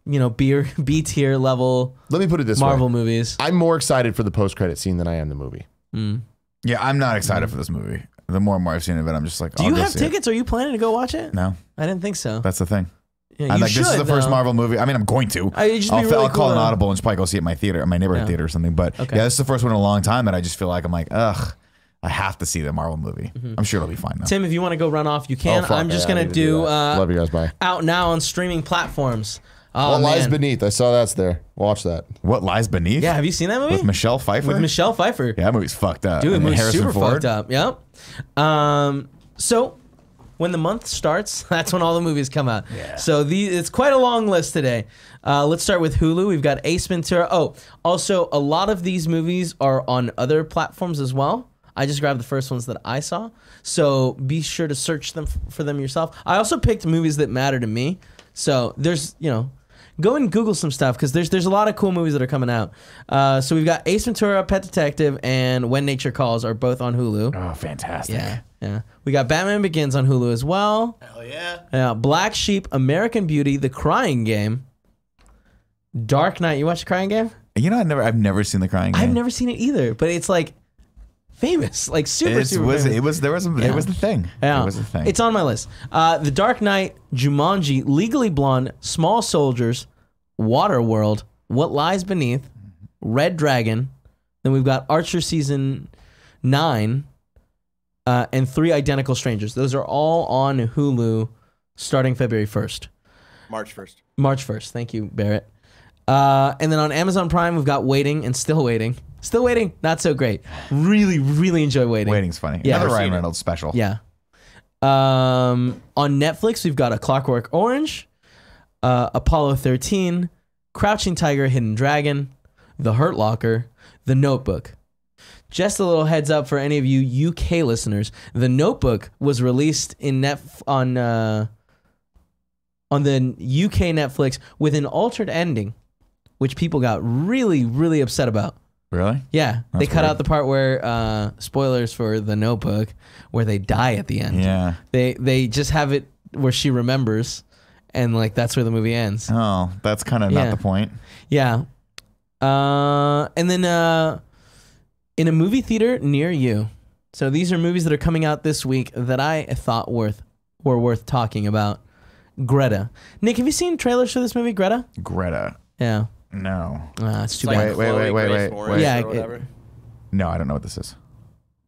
B tier level Let me put it this Marvel way. movies. I'm more excited for the post credit scene than I am the movie. yeah, I'm not excited for this movie. The more and more I've seen of it, I'm just like, Do I'll you go have see tickets? Are you planning to go watch it? It. No, I didn't think so. that's the thing. Yeah, I'm you like, this is should, the first though. Marvel movie. I mean, I'm going to. It'd just be really I'll call cool an to- audible and just probably go see it at my theater, my neighborhood theater or something. But Okay. yeah, this is the first one in a long time that I just feel like I'm like, ugh, I have to see the Marvel movie. I'm sure it'll be fine though. Tim, if you want to go run off, you can. Oh, fuck. I'm just Yeah, I gonna need to do do that. Love you guys. Bye. Out Now on streaming platforms. Oh, What Lies man. Beneath? I saw that's there. Watch that. What Lies Beneath? Yeah, have you seen that movie? With Michelle Pfeiffer. With Michelle Pfeiffer. Yeah, that movie's fucked up. Dude, the And movie's Harrison super Ford. fucked up. Yep. So when the month starts, that's when all the movies come out. Yeah. So it's quite a long list today. Let's start with Hulu. We've got Ace Ventura. Oh, also a lot of these movies are on other platforms as well. I just grabbed the first ones that I saw. So be sure to search them for them yourself. I also picked movies that matter to me. So there's, go and Google some stuff because there's a lot of cool movies that are coming out. So we've got Ace Ventura, Pet Detective, and When Nature Calls are both on Hulu. Oh, fantastic. Yeah. We got Batman Begins on Hulu as well. Hell yeah. Black Sheep, American Beauty, The Crying Game, Dark Knight. You watch The Crying Game? You know, I've never seen The Crying Game. I've never seen it either, but it's like famous, like super famous. It was the thing. Yeah. It was the thing. It's on my list. The Dark Knight, Jumanji, Legally Blonde, Small Soldiers, Waterworld, What Lies Beneath, Red Dragon. Then we've got Archer Season 9, and 3 Identical Strangers. Those are all on Hulu starting February 1st. March 1st. March 1st. Thank you, Barrett. And then on Amazon Prime, we've got Waiting and Still Waiting. Still Waiting, not so great. Really, really enjoy Waiting. Waiting's funny. Yeah. Another Never Ryan seen it. Reynolds special. Yeah. On Netflix, we've got A Clockwork Orange, Apollo 13, Crouching Tiger, Hidden Dragon, The Hurt Locker, The Notebook. Just a little heads up for any of you UK listeners. The Notebook was released on the UK Netflix with an altered ending, which people got really, really upset about. Really? Yeah, they That's cut weird. out the part where spoilers for The Notebook, where they die at the end. Yeah. They just have it where she remembers, and like that's where the movie ends. Oh, that's kind of Yeah. not the point. Yeah. And then in a movie theater near you. So these are movies that are coming out this week that I thought were worth talking about. Greta. Nick, have you seen trailers for this movie, Greta? Greta. Yeah. No. It's too It's bad. like Wait, Chloe wait, Grace wait, Moretz wait. Yeah, or whatever. No, I don't know what this is.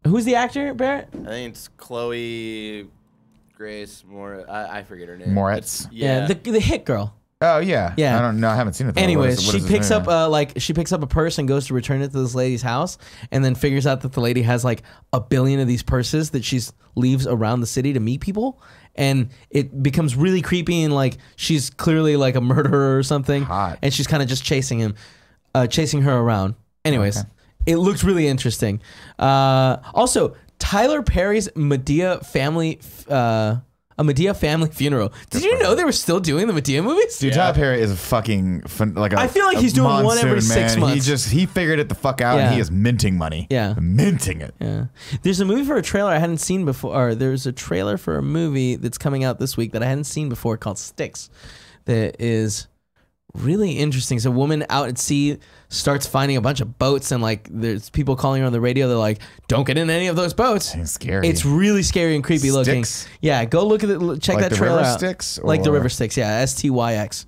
Who's the actor, Barrett? I think it's Chloe Grace Moretz. I forget her name. Moretz? It's- Yeah. The hit girl. Oh yeah. Yeah. I don't know. I haven't seen it. Though. Anyways, what she is this picks movie? up she picks up a purse and goes to return it to this lady's house, and then figures out that the lady has like 1 billion of these purses that she leaves around the city to meet people, and it becomes really creepy and like she's clearly like a murderer or something, Hot. and she's kind of just chasing her around. Anyways, it looks really interesting. Also, Tyler Perry's Medea family. A Medea family funeral. Did you know they were still doing the Medea movies? Dude, Tyler Perry is a fucking I feel like he's doing one every 6 man. months. He figured it the fuck out, Yeah. and he is minting money. Yeah. Minting it. Yeah. There's a movie for a trailer I hadn't seen before. Or there's a trailer for a movie that's coming out this week that I hadn't seen before called Styx. That is really interesting. So a woman out at sea starts finding a bunch of boats, and like there's people calling her on the radio. They're like, "Don't get in any of those boats." It's scary. It's really scary and creepy looking. Styx? Yeah, go look at it. Check Like that the trailer river out. Styx, Like the or- river Styx. Yeah, STYX.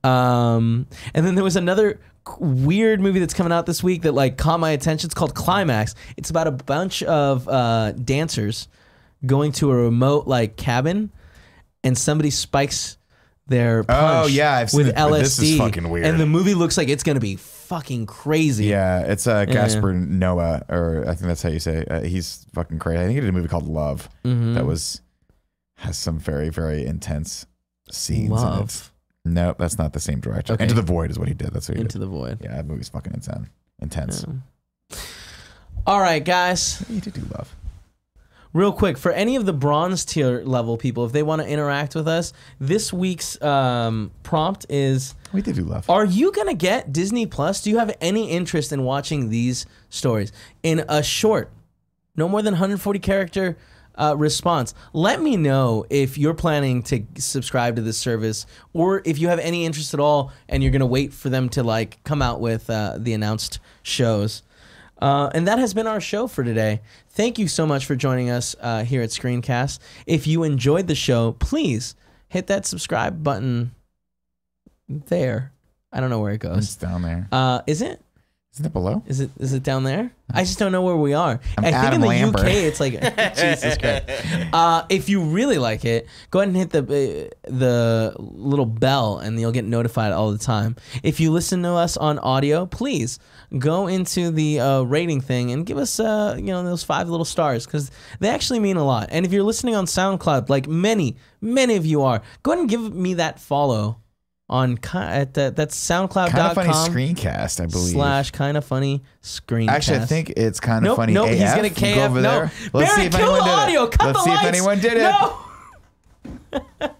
And then there was another weird movie that's coming out this week that like caught my attention. It's called Climax. It's about a bunch of dancers going to a remote like cabin, and somebody spikes their punch yeah, I've seen with it, but LSD. this is fucking weird. And the movie looks like it's gonna be fucking crazy. Yeah, it's Gaspar Noah, or I think that's how you say it. He's fucking crazy. I think he did a movie called Love Mm-hmm. that has some very, very intense scenes in it. Love. Nope, that's not the same director. Okay. Into the Void is what he did. That's what he Into did. the Void. Yeah, that movie's fucking intense. All right, guys. You did do Love. Real quick, for any of the bronze tier level people, if they want to interact with us, this week's prompt is: We did do Love. are you going to get Disney Plus? Do you have any interest in watching these stories? In a short, no more than 140 character response, let me know if you're planning to subscribe to this service, or if you have any interest at all and you're going to wait for them to like come out with the announced shows. And that has been our show for today. Thank you so much for joining us here at Screencast. If you enjoyed the show, please hit that subscribe button there. I don't know where it It's goes. down there. Is it? Isn't it below? Is it down there? I just don't know where we are. I'm I think Adam in the Lambert. UK it's like Jesus Christ. If you really like it, go ahead and hit the little bell, and you'll get notified all the time. If you listen to us on audio, please go into the rating thing and give us those 5 little stars, because they actually mean a lot. And if you're listening on SoundCloud, like many of you are, go ahead and give me that follow. That's SoundCloud.com. Kind of funny screencast, I believe. /kindafunny screencast. Actually, I think it's kind of funny. Nope, AF. he's gonna You go KF. over No, there. Let's Barry, see if kill anyone the did audio. it. Cut Let's the see lights. if anyone did it. No.